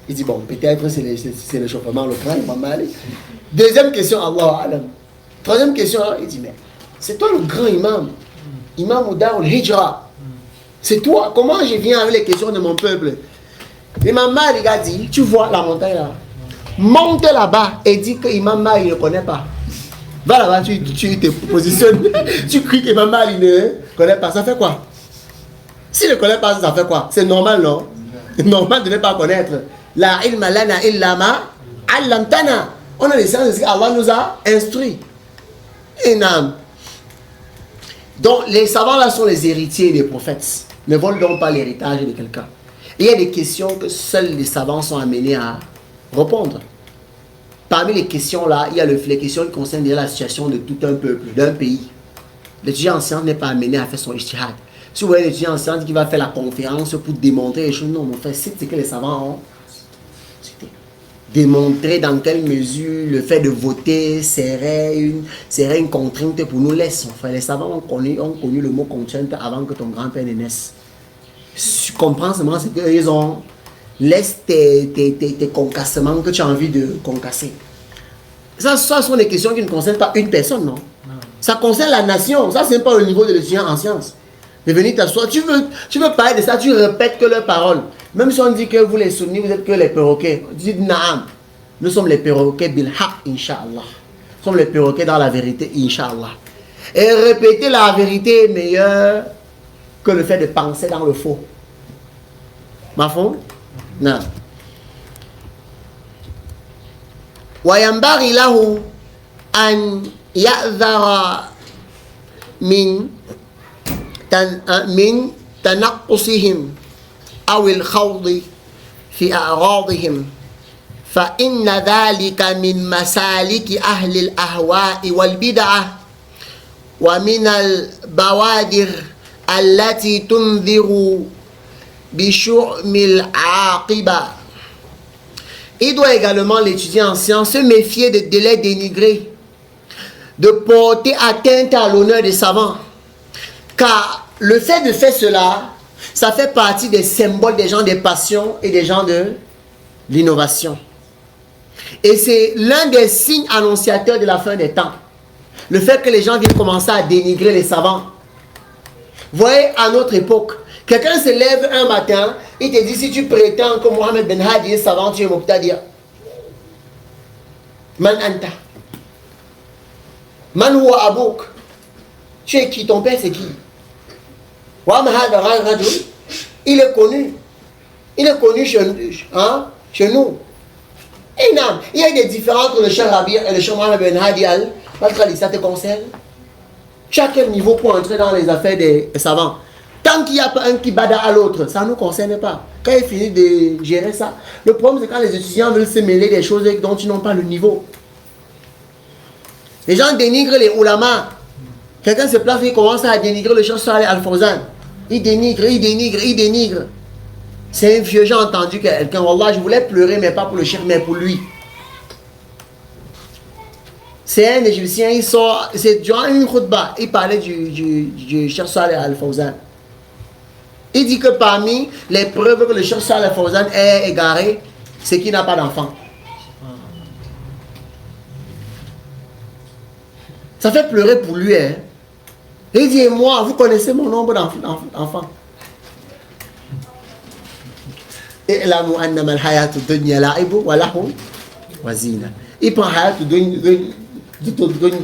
Il dit bon, peut-être c'est le chauffement, le grand l'imam Malik. Deuxième question, Allahu A'lam. Troisième question, il dit mais c'est toi le grand imam, imam Oudar al-Hijra. C'est toi, comment je viens avec les questions de mon peuple? L'imam Malik a dit, tu vois la montagne là, monte là-bas et dis que Imam Malik ne connaît pas. Va là-bas, tu te positionnes, tu cries que Imam Malik ne connaît pas. Ça fait quoi? S'il ne connaît pas, ça fait quoi? C'est normal, non? C'est normal de ne pas connaître. La ilma lana illa ma allamtana. On a les sciences, Allah nous a instruits. Donc, les savants là sont les héritiers des prophètes. Ne volent donc pas l'héritage de quelqu'un. Il y a des questions que seuls les savants sont amenés à répondre. Parmi les questions là, il y a les questions qui concernent déjà la situation de tout un peuple, d'un pays. L'étudiant en sciences n'est pas amené à faire son ijtihad. Si vous voyez l'étudiant en sciences qui va faire la conférence pour démontrer les choses, non, mon frère, c'est ce que les savants ont cité. Démontrer dans quelle mesure le fait de voter serait une contrainte pour nous laisse. Mon frère, les savants ont connu le mot contrainte avant que ton grand-père ne naisse. Tu comprends seulement ce qu'ils ont. Laisse tes concassements que tu as envie de concasser. Ça sont des questions qui ne concernent pas une personne, non? Ça concerne la nation. Ça, c'est pas au niveau de l'étudiant en sciences. De venir t'asseoir. Tu veux parler de ça, tu répètes que leurs paroles. Même si on dit que vous les sunnis, vous êtes que les perroquets. Dites naam. Nous sommes les perroquets bil haq, Inch'Allah. Nous sommes les perroquets dans la vérité, Inch'Allah. Et répéter la vérité est meilleur que le fait de penser dans le faux. Ma femme? Non. وينبغي له أن يأذر من تنقصهم أو الخوض في أعراضهم فإن ذلك من مسالك أهل الأهواء والبدعة ومن البوادر التي تنذر بشؤم العاقبة. Il doit également, l'étudiant en sciences, se méfier des délais dénigrés, de porter atteinte à l'honneur des savants. Car le fait de faire cela, ça fait partie des symboles des gens des passions et des gens de l'innovation. Et c'est l'un des signes annonciateurs de la fin des temps. Le fait que les gens viennent commencer à dénigrer les savants. Vous voyez, à notre époque, quelqu'un se lève un matin, il te dit si tu prétends que Mohamed Ben Hadi est savant, tu es Muqtadia. Man anta. Man huwa abouk. Tu es qui? Ton père c'est qui? Il est connu. Il est connu chez nous. Et non, il y a des différences entre le Cheikh Rabi et le Cheikh Mohamed Ben Hadi al-Khalid. Ça te concerne? Tu as quel niveau pour entrer dans les affaires des savants? Tant qu'il n'y a pas un qui bada à l'autre, ça ne nous concerne pas. Quand il finit de gérer ça, le problème c'est quand les étudiants veulent se mêler des choses dont ils n'ont pas le niveau. Les gens dénigrent les ulama. Quelqu'un se place et commence à dénigrer le Cheikh Saleh Al-Fawzan. Il dénigre. C'est un vieux, j'ai entendu quelqu'un, Wallah, je voulais pleurer, mais pas pour le Cheikh, mais pour lui. C'est un Égyptien, il sort, c'est durant une khutbah, il parlait du Cheikh Saleh Al-Fawzan. Il dit que parmi les preuves que le Cheikh Saleh Al-Fawzan est égaré, c'est qu'il n'a pas d'enfant. Ça fait pleurer pour lui. Hein. Il dit, moi, vous connaissez mon nombre d'enfants. Il prend hayat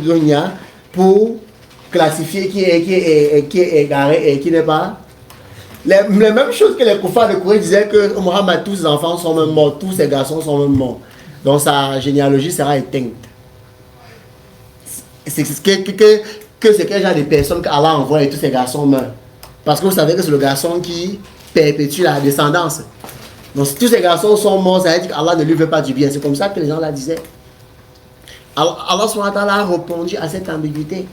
dunya pour classifier qui est égaré et qui n'est pas. Les mêmes choses que les koufars de Corée disaient que Mohammed, tous ses enfants sont même morts, tous ses garçons sont même morts. Donc sa généalogie sera éteinte. C'est que c'est quel genre de personnes qu'Allah envoie et tous ces garçons meurent. Parce que vous savez que c'est le garçon qui perpétue la descendance. Donc si tous ces garçons sont morts, ça veut dire qu'Allah ne lui veut pas du bien. C'est comme ça que les gens la disaient. Allah subhanahu wa ta'ala a répondu à cette ambiguïté.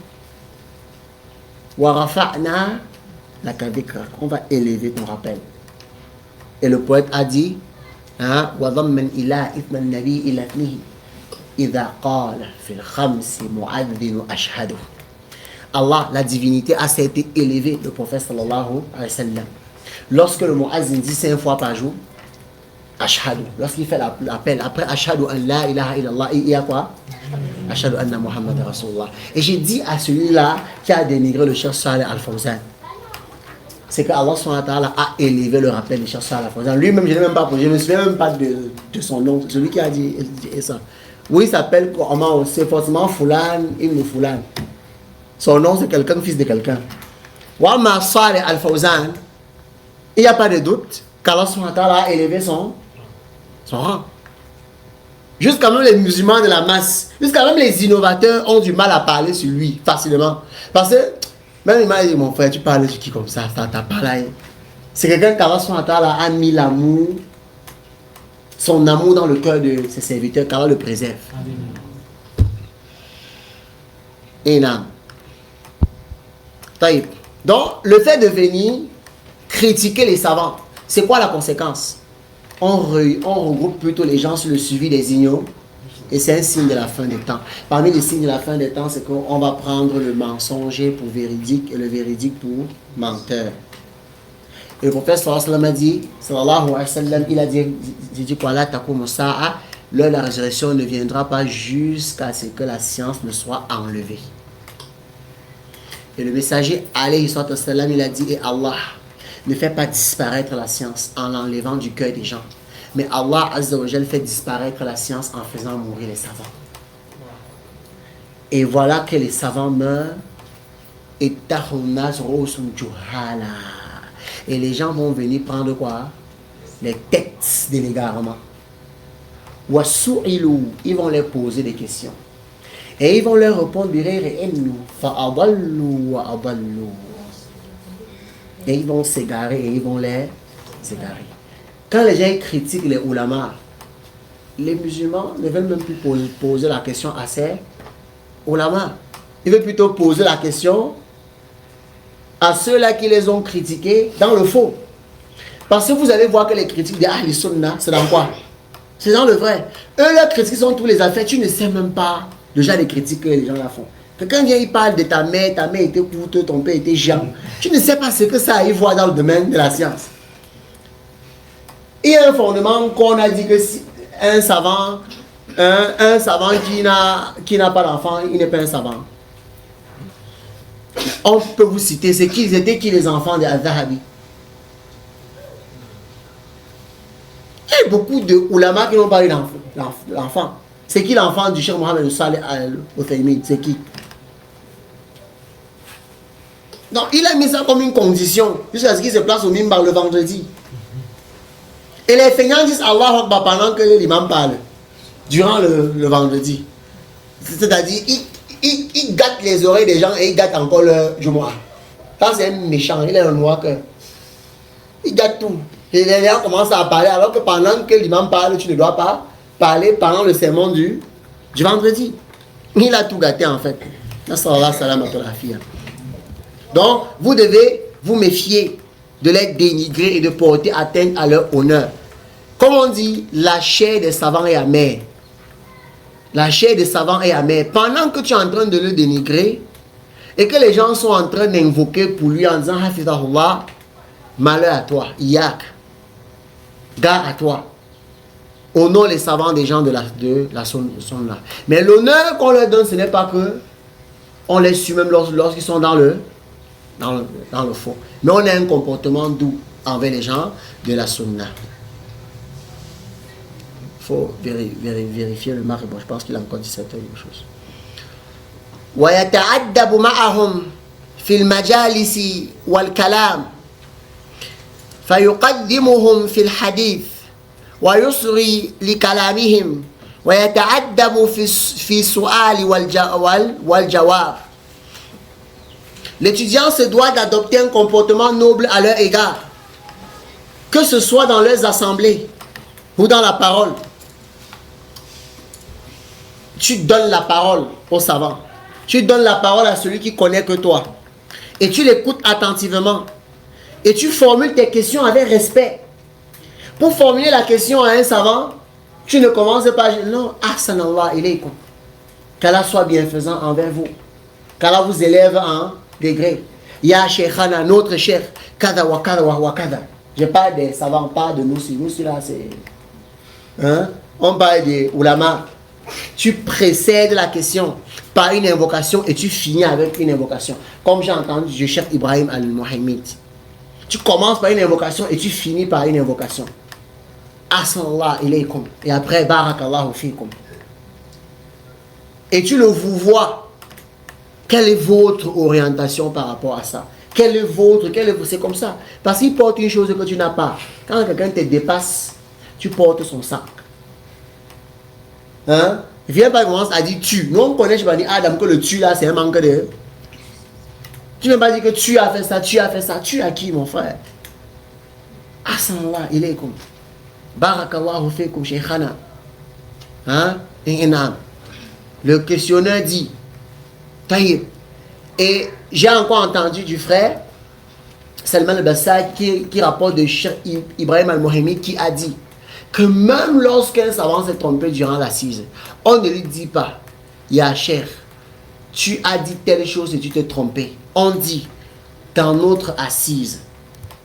Wa rafa'na laka dhikra. On va élever ton rappel. Et le poète a dit wa dhamman ila ithna nabi ila ithnihi idha qala fil khamsi mu'adhdhin ashhadu. Allah, la divinité, a été élevée, le prophète sallallahu alayhi wa sallam. Lorsque le mu'azzin dit 5 fois par jour, ashhadu, lorsqu'il fait l'appel, après ashhadu an la ilaha illallah, il y a quoi? Ashhadu anna Muhammad Rasulullah. Et j'ai dit à celui-là qui a dénigré le Cheikh Saleh Al-Fawzan, c'est que Allah subhanahu wa ta'ala a élevé le rappel de Cheikh Salih Al-Fawzan. Lui-même, je ne me souviens même pas de son nom, celui qui a dit ça. Oui, il s'appelle comment? C'est forcément Foulan Ibn Foulan. Son nom, c'est quelqu'un, fils de quelqu'un. Wama Salih Al-Fawzan, il n'y a pas de doute qu'Allah subhanahu wa ta'ala a élevé son rang. Jusqu'à même les musulmans de la masse, jusqu'à même les innovateurs ont du mal à parler sur lui facilement. Parce que, même il m'a dit, mon frère, tu parles sur qui comme ça, t'as pas là. C'est quelqu'un qu'Allah subhanahu wa ta'ala a mis l'amour, son amour dans le cœur de ses serviteurs, qu'Allah le préserve. Et là. Donc, le fait de venir critiquer les savants, c'est quoi la conséquence? On regroupe plutôt les gens sur le suivi des ignos. Et c'est un signe de la fin des temps. Parmi les signes de la fin des temps, c'est qu'on va prendre le mensonger pour véridique et le véridique pour menteur. Et le prophète sallallahu alayhi wa sallam, il a dit quoi là, l'heure de la résurrection ne viendra pas jusqu'à ce que la science ne soit enlevée. Et le messager alayhi wa sallam, il a dit, et Allah ne fait pas disparaître la science en l'enlevant du cœur des gens. Mais Allah Azza wa Jal fait disparaître la science en faisant mourir les savants. Et voilà que les savants meurent. Et les gens vont venir prendre quoi? Les têtes de l'égarement. Ils vont leur poser des questions. Et ils vont leur répondre. Et ils vont s'égarer et ils vont les égarer. Quand les gens critiquent les ulamas, les musulmans ne veulent même plus poser la question à ces ulamas. Ils veulent plutôt poser la question à ceux-là qui les ont critiqués dans le faux. Parce que vous allez voir que les critiques des Ahl Sunnah, c'est dans quoi? C'est dans le vrai. Eux, leurs critiques sont tous les affaires. Tu ne sais même pas déjà les critiques que les gens la font. Quelqu'un vient, il parle de ta mère était courte, ton père était géant. Tu ne sais pas ce que ça a à y voir dans le domaine de la science. Il y a un fondement qu'on a dit que si un savant qui n'a pas d'enfant, il n'est pas un savant. On peut vous citer, c'était qui les enfants de Al-Zahabi? Il y a beaucoup de ulama qui n'ont pas eu d'enfant. C'est qui l'enfant du Cheikh Mohammed Salih Al-Uthaymin? C'est qui? Donc il a mis ça comme une condition jusqu'à ce qu'il se place au mimbar le vendredi. Et les feignants disent Allah Akbar pendant que l'imam parle, durant le vendredi. C'est-à-dire, il gâte les oreilles des gens et il gâte encore le Jumu'ah. Ça, c'est un méchant, il est un noir cœur. Il gâte tout. Et les gens commencent à parler alors que pendant que l'imam parle, tu ne dois pas parler pendant le sermon du vendredi. Il a tout gâté en fait. Donc, vous devez vous méfier de les dénigrer et de porter atteinte à leur honneur. Comme on dit, la chair des savants est amère. La chair des savants est amère. Pendant que tu es en train de le dénigrer et que les gens sont en train d'invoquer pour lui en disant Hafizahullah, malheur à toi, yak, gare à toi. Honore les savants des gens de la sunna. Mais l'honneur qu'on leur donne, ce n'est pas que on les suit même lorsqu'ils sont dans le faux. Mais on a un comportement doux envers les gens de la sunna. Il faut vérifier le marque. Bon, je pense qu'il a encore dit certaines choses. وَيَتَعَدَّبُ مَعَهُمْ فِي الْمَجَالِسِ وَالْكَلَامِ فَيُقَدِّمُهُمْ فِي الْحَدِيثِ وَيُسْرِي لِكَلَامِهِمْ وَيَتَعَدَّبُ فِي السُّؤَالِ وَالْجَوَابِ. L'étudiant se doit d'adopter un comportement noble à leur égard, que ce soit dans leurs assemblées ou dans la parole. Tu donnes la parole au savant. Tu donnes la parole à celui qui connaît que toi. Et tu l'écoutes attentivement. Et tu formules tes questions avec respect. Pour formuler la question à un savant, tu ne commences pas à dire non, ahsanallah ilaykum. Qu'Allah soit bienfaisant envers vous. Qu'Allah vous élève en degré. Ya Sheikhana, notre chef, kada wa kada wa kada. Je parle des savants, pas de nous. Nous, là, c'est. Hein? On parle des ulama. Tu précèdes la question par une invocation et tu finis avec une invocation. Comme j'ai entendu du chef Ibrahim al-Muhammad. Tu commences par une invocation et tu finis par une invocation. Assalamu ilaykum. Et après, barakallahu fikum. Et tu le vous vois. Quelle est votre orientation par rapport à ça? C'est comme ça. Parce qu'il porte une chose que tu n'as pas. Quand quelqu'un te dépasse, tu portes son sac. Hein? Viens pas commencer à dire tu. Nous on connaît, je vais dire Adam que le tu là c'est un manque de. Tu ne peux pas dire que tu as fait ça, tu as fait ça. Tu as qui mon frère? Assalamu ilaykum. Barakallahu fikum shaykhana. Hein? Le questionneur dit Taïb. Et j'ai encore entendu du frère Salman al-Bassar qui rapporte de Cheikh Ibrahim al-Mohemi qui a dit que même lorsqu'un savant s'est trompé durant l'assise, on ne lui dit pas Ya Cheikh, tu as dit telle chose et tu t'es trompé. On dit dans notre assise,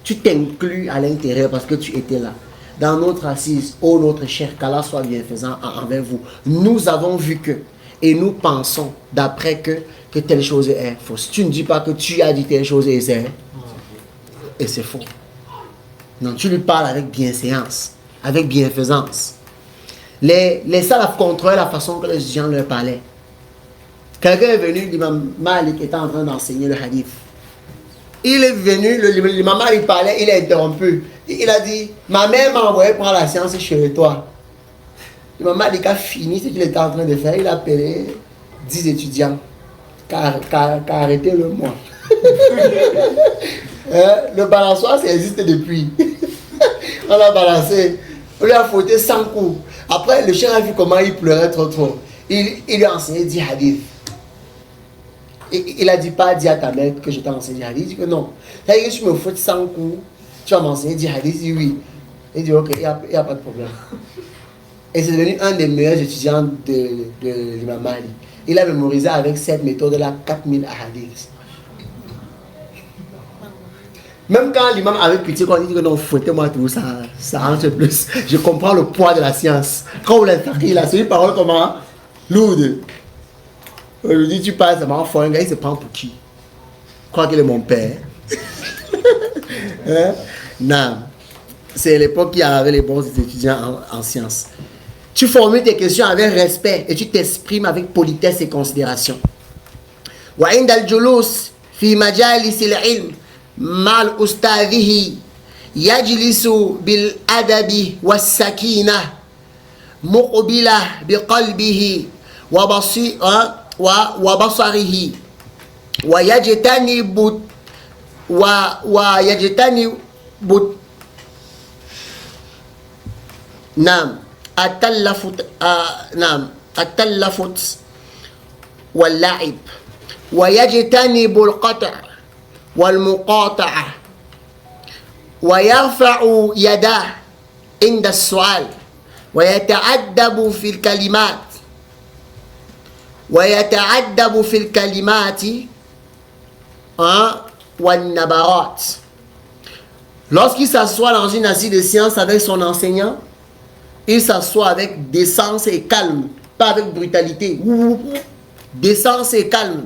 tu t'inclus à l'intérieur parce que tu étais là. Dans notre assise, ô notre Cheikh, qu'Allah soit bienfaisant envers vous. Nous avons vu que, et nous pensons d'après que telle chose est fausse. Tu ne dis pas que tu as dit telle chose et c'est faux. Non, tu lui parles avec bienséance, avec bienfaisance. Les salafs contrôlaient la façon que les gens leur parlaient. Quelqu'un est venu, l'imam Malik était en train d'enseigner le hadith. Il est venu, l'imam Malik parlait, il a interrompu. Il a dit, ma mère m'a envoyé prendre la science chez toi. L'imam Malik a fini ce qu'il était en train de faire. Il a appelé 10 étudiants. Qu'a arrêté le mois. Le balançoire, ça existe depuis. On l'a balancé. On lui a fouetté 100 coups. Après, le chien a vu comment il pleurait trop. Il lui a enseigné 10 hadiths. Il a dit pas, dis à ta mère que je t'ai enseigné 10 hadiths. Il dit que non. C'est-à-dire que tu me fouettes 100 coups, tu vas m'enseigner 10 hadiths. Il dit oui. Il dit ok, il n'y a pas de problème. Et c'est devenu un des meilleurs étudiants de l'imam Malik. Il a mémorisé avec cette méthode-là 4000 hadiths. Même quand l'imam avait pitié, quand il dit que non, fouettez-moi tout, ça rentre plus. Je comprends le poids de la science. Quand vous l'avez il a une parole comment lourde. On lui dit, tu passes, ça m'a enfoiré, un gars, il se prend pour qui? Je crois qu'il est mon père. Hein? Non. C'est l'époque qui avait les bons étudiants en sciences. Tu formules tes questions avec respect et tu t'exprimes avec politesse et considération. وعند الجلوس في مجالس العلم مع الأستاذه يجلس بالأدب والسكينة مقبلة بقلبه وبصره ويجتنب نعم التلفت واللعب ويجتنب القطع والمقاطعة ويرفع يداه عند السؤال ويتعدب في الكلمات والنبرات. Lorsqu'il s'assoit dans une assise de science avec son enseignant, il s'assoit avec décence et calme, pas avec brutalité. Décence et calme.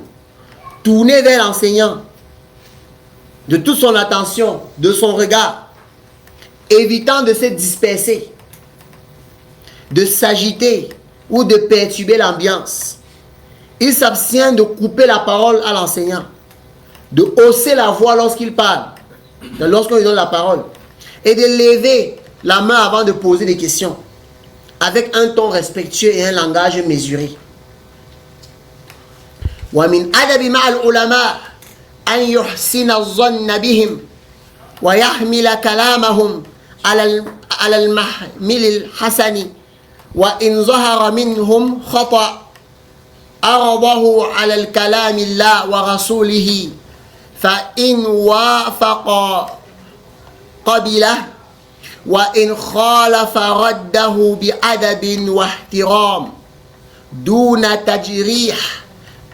Tourné vers l'enseignant, de toute son attention, de son regard, évitant de se disperser, de s'agiter ou de perturber l'ambiance. Il s'abstient de couper la parole à l'enseignant, de hausser la voix lorsqu'il parle, lorsqu'on lui donne la parole, et de lever la main avant de poser des questions, avec un ton respectueux et un langage mesuré. ومن أدب مع العلماء أن يحسن الظن بهم ويحمل كلامهم على المحمل الحسن وإن ظهر منهم خطأ أرضه على الكلام الله ورسوله فإن وافق قبله وإن خالف رده بأدب واحترام دون تجريح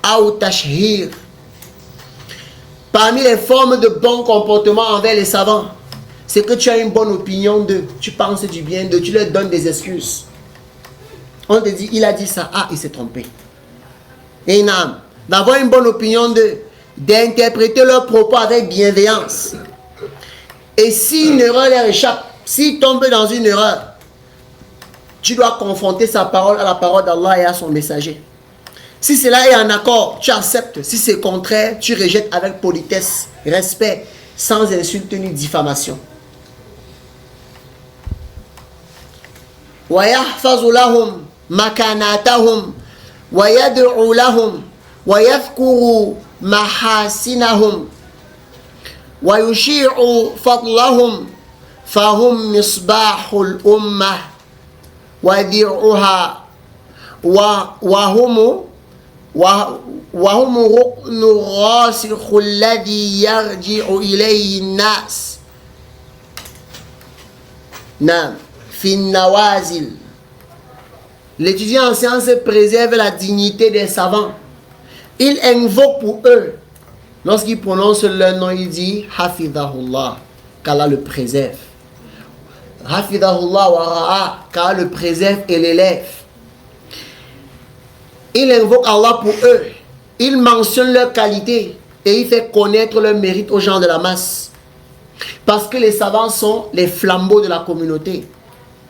أو تشهير. Parmi les formes de bon comportement envers les savants, c'est que tu as une bonne opinion d'eux, tu penses du bien d'eux, tu leur donnes des excuses. On te dit, il a dit ça, il s'est trompé. Et d'avoir une bonne opinion d'eux, d'interpréter leurs propos avec bienveillance Et si une erreur leur échappe, s'il tombe dans une erreur, tu dois confronter sa parole à la parole d'Allah et à son messager. Si cela est en accord, tu acceptes. Si c'est contraire, tu rejettes avec politesse, respect, sans insulte ni diffamation. وَيَحْفَظُ لَهُمْ مَكَانَاتَهُمْ وَيَدْعُ لَهُمْ وَيَذْكُرُ مَحَاسِنَهُمْ وَيُشِيعُ فَضْلَهُمْ فَهُمْ مِصْبَاحُ الْأُمَّةِ وَدِرْعُهَا وهم ركن الراسخ الذي يرجع إليه الناس نعم في النوازل. L'étudiant en sciences préserve la dignité des savants. Il invoque pour eux. Lorsqu'il prononce leur nom, il dit Hafidahullah, qu'Allah le préserve. Hafidahullah wa ra'a, qu'Allah le préserve et l'élève. Il invoque Allah pour eux. Il mentionne leurs qualités et il fait connaître leur mérite aux gens de la masse. Parce que les savants sont les flambeaux de la communauté.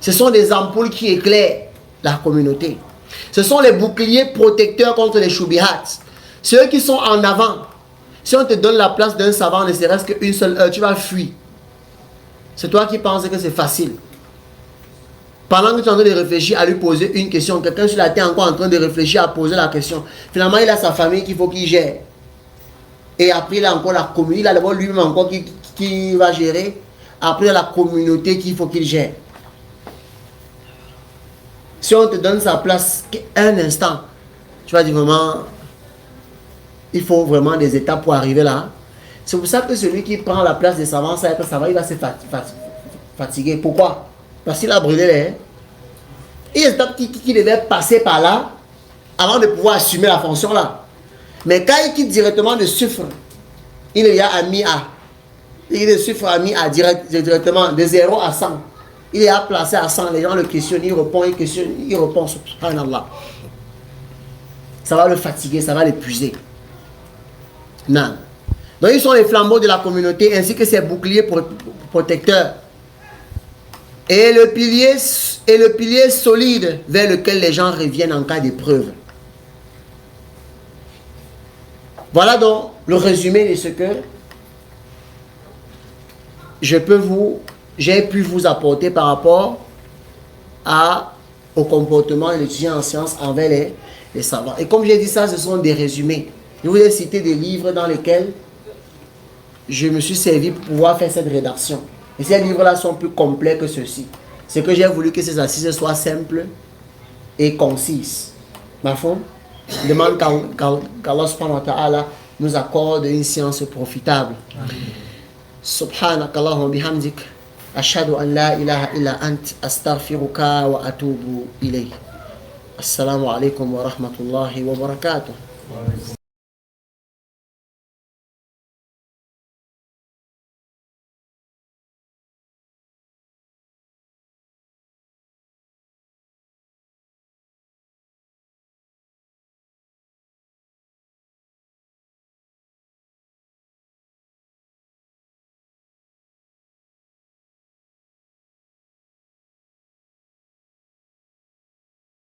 Ce sont des ampoules qui éclairent la communauté. Ce sont les boucliers protecteurs contre les choubihats. Ceux qui sont en avant. Si on te donne la place d'un savant, ne serait-ce qu'une seule heure, tu vas fuir. C'est toi qui penses que c'est facile. Pendant que tu es en train de réfléchir à lui poser une question, quelqu'un sur la terre est encore en train de réfléchir à poser la question. Finalement, il a sa famille qu'il faut qu'il gère. Et après, il a encore la communauté. Il a d'abord lui-même encore qui va gérer. Après, il a la communauté qu'il faut qu'il gère. Si on te donne sa place un instant, tu vas dire vraiment, il faut vraiment des étapes pour arriver là. C'est pour ça que celui qui prend la place des savants, ça va, il va se fatiguer. Pourquoi? Parce qu'il a brûlé les... Il y a des étapes qui devaient passer par là avant de pouvoir assumer la fonction là. Mais quand il quitte directement de sucre, il y a un mi-A. Il est de sucre à mi-A directement, de 0 à 100. Il est à placé à 100, les gens le questionnent, il répond, subhanallah. Ça va le fatiguer, ça va l'épuiser. Non. Donc ils sont les flambeaux de la communauté ainsi que ses boucliers protecteurs. Et le pilier solide vers lequel les gens reviennent en cas d'épreuve. Voilà donc le résumé de ce que j'ai pu vous apporter par rapport au comportement de l'étudiant en sciences envers les savants. Et comme j'ai dit ça, ce sont des résumés. Je vous ai cité des livres dans lesquels je me suis servi pour pouvoir faire cette rédaction. Et ces livres-là sont plus complets que ceux-ci. C'est que j'ai voulu que ces assises soient simples et concises. Ma femme, je demande qu'Allah subhanahu wa ta'ala nous accorde une science profitable. Subhanaka Allahumma bihamdik. Ashhadu an la ilaha illa ant astaghfiruka wa atubu ilayk. Assalamu alaikum wa rahmatullahi wa barakatuh.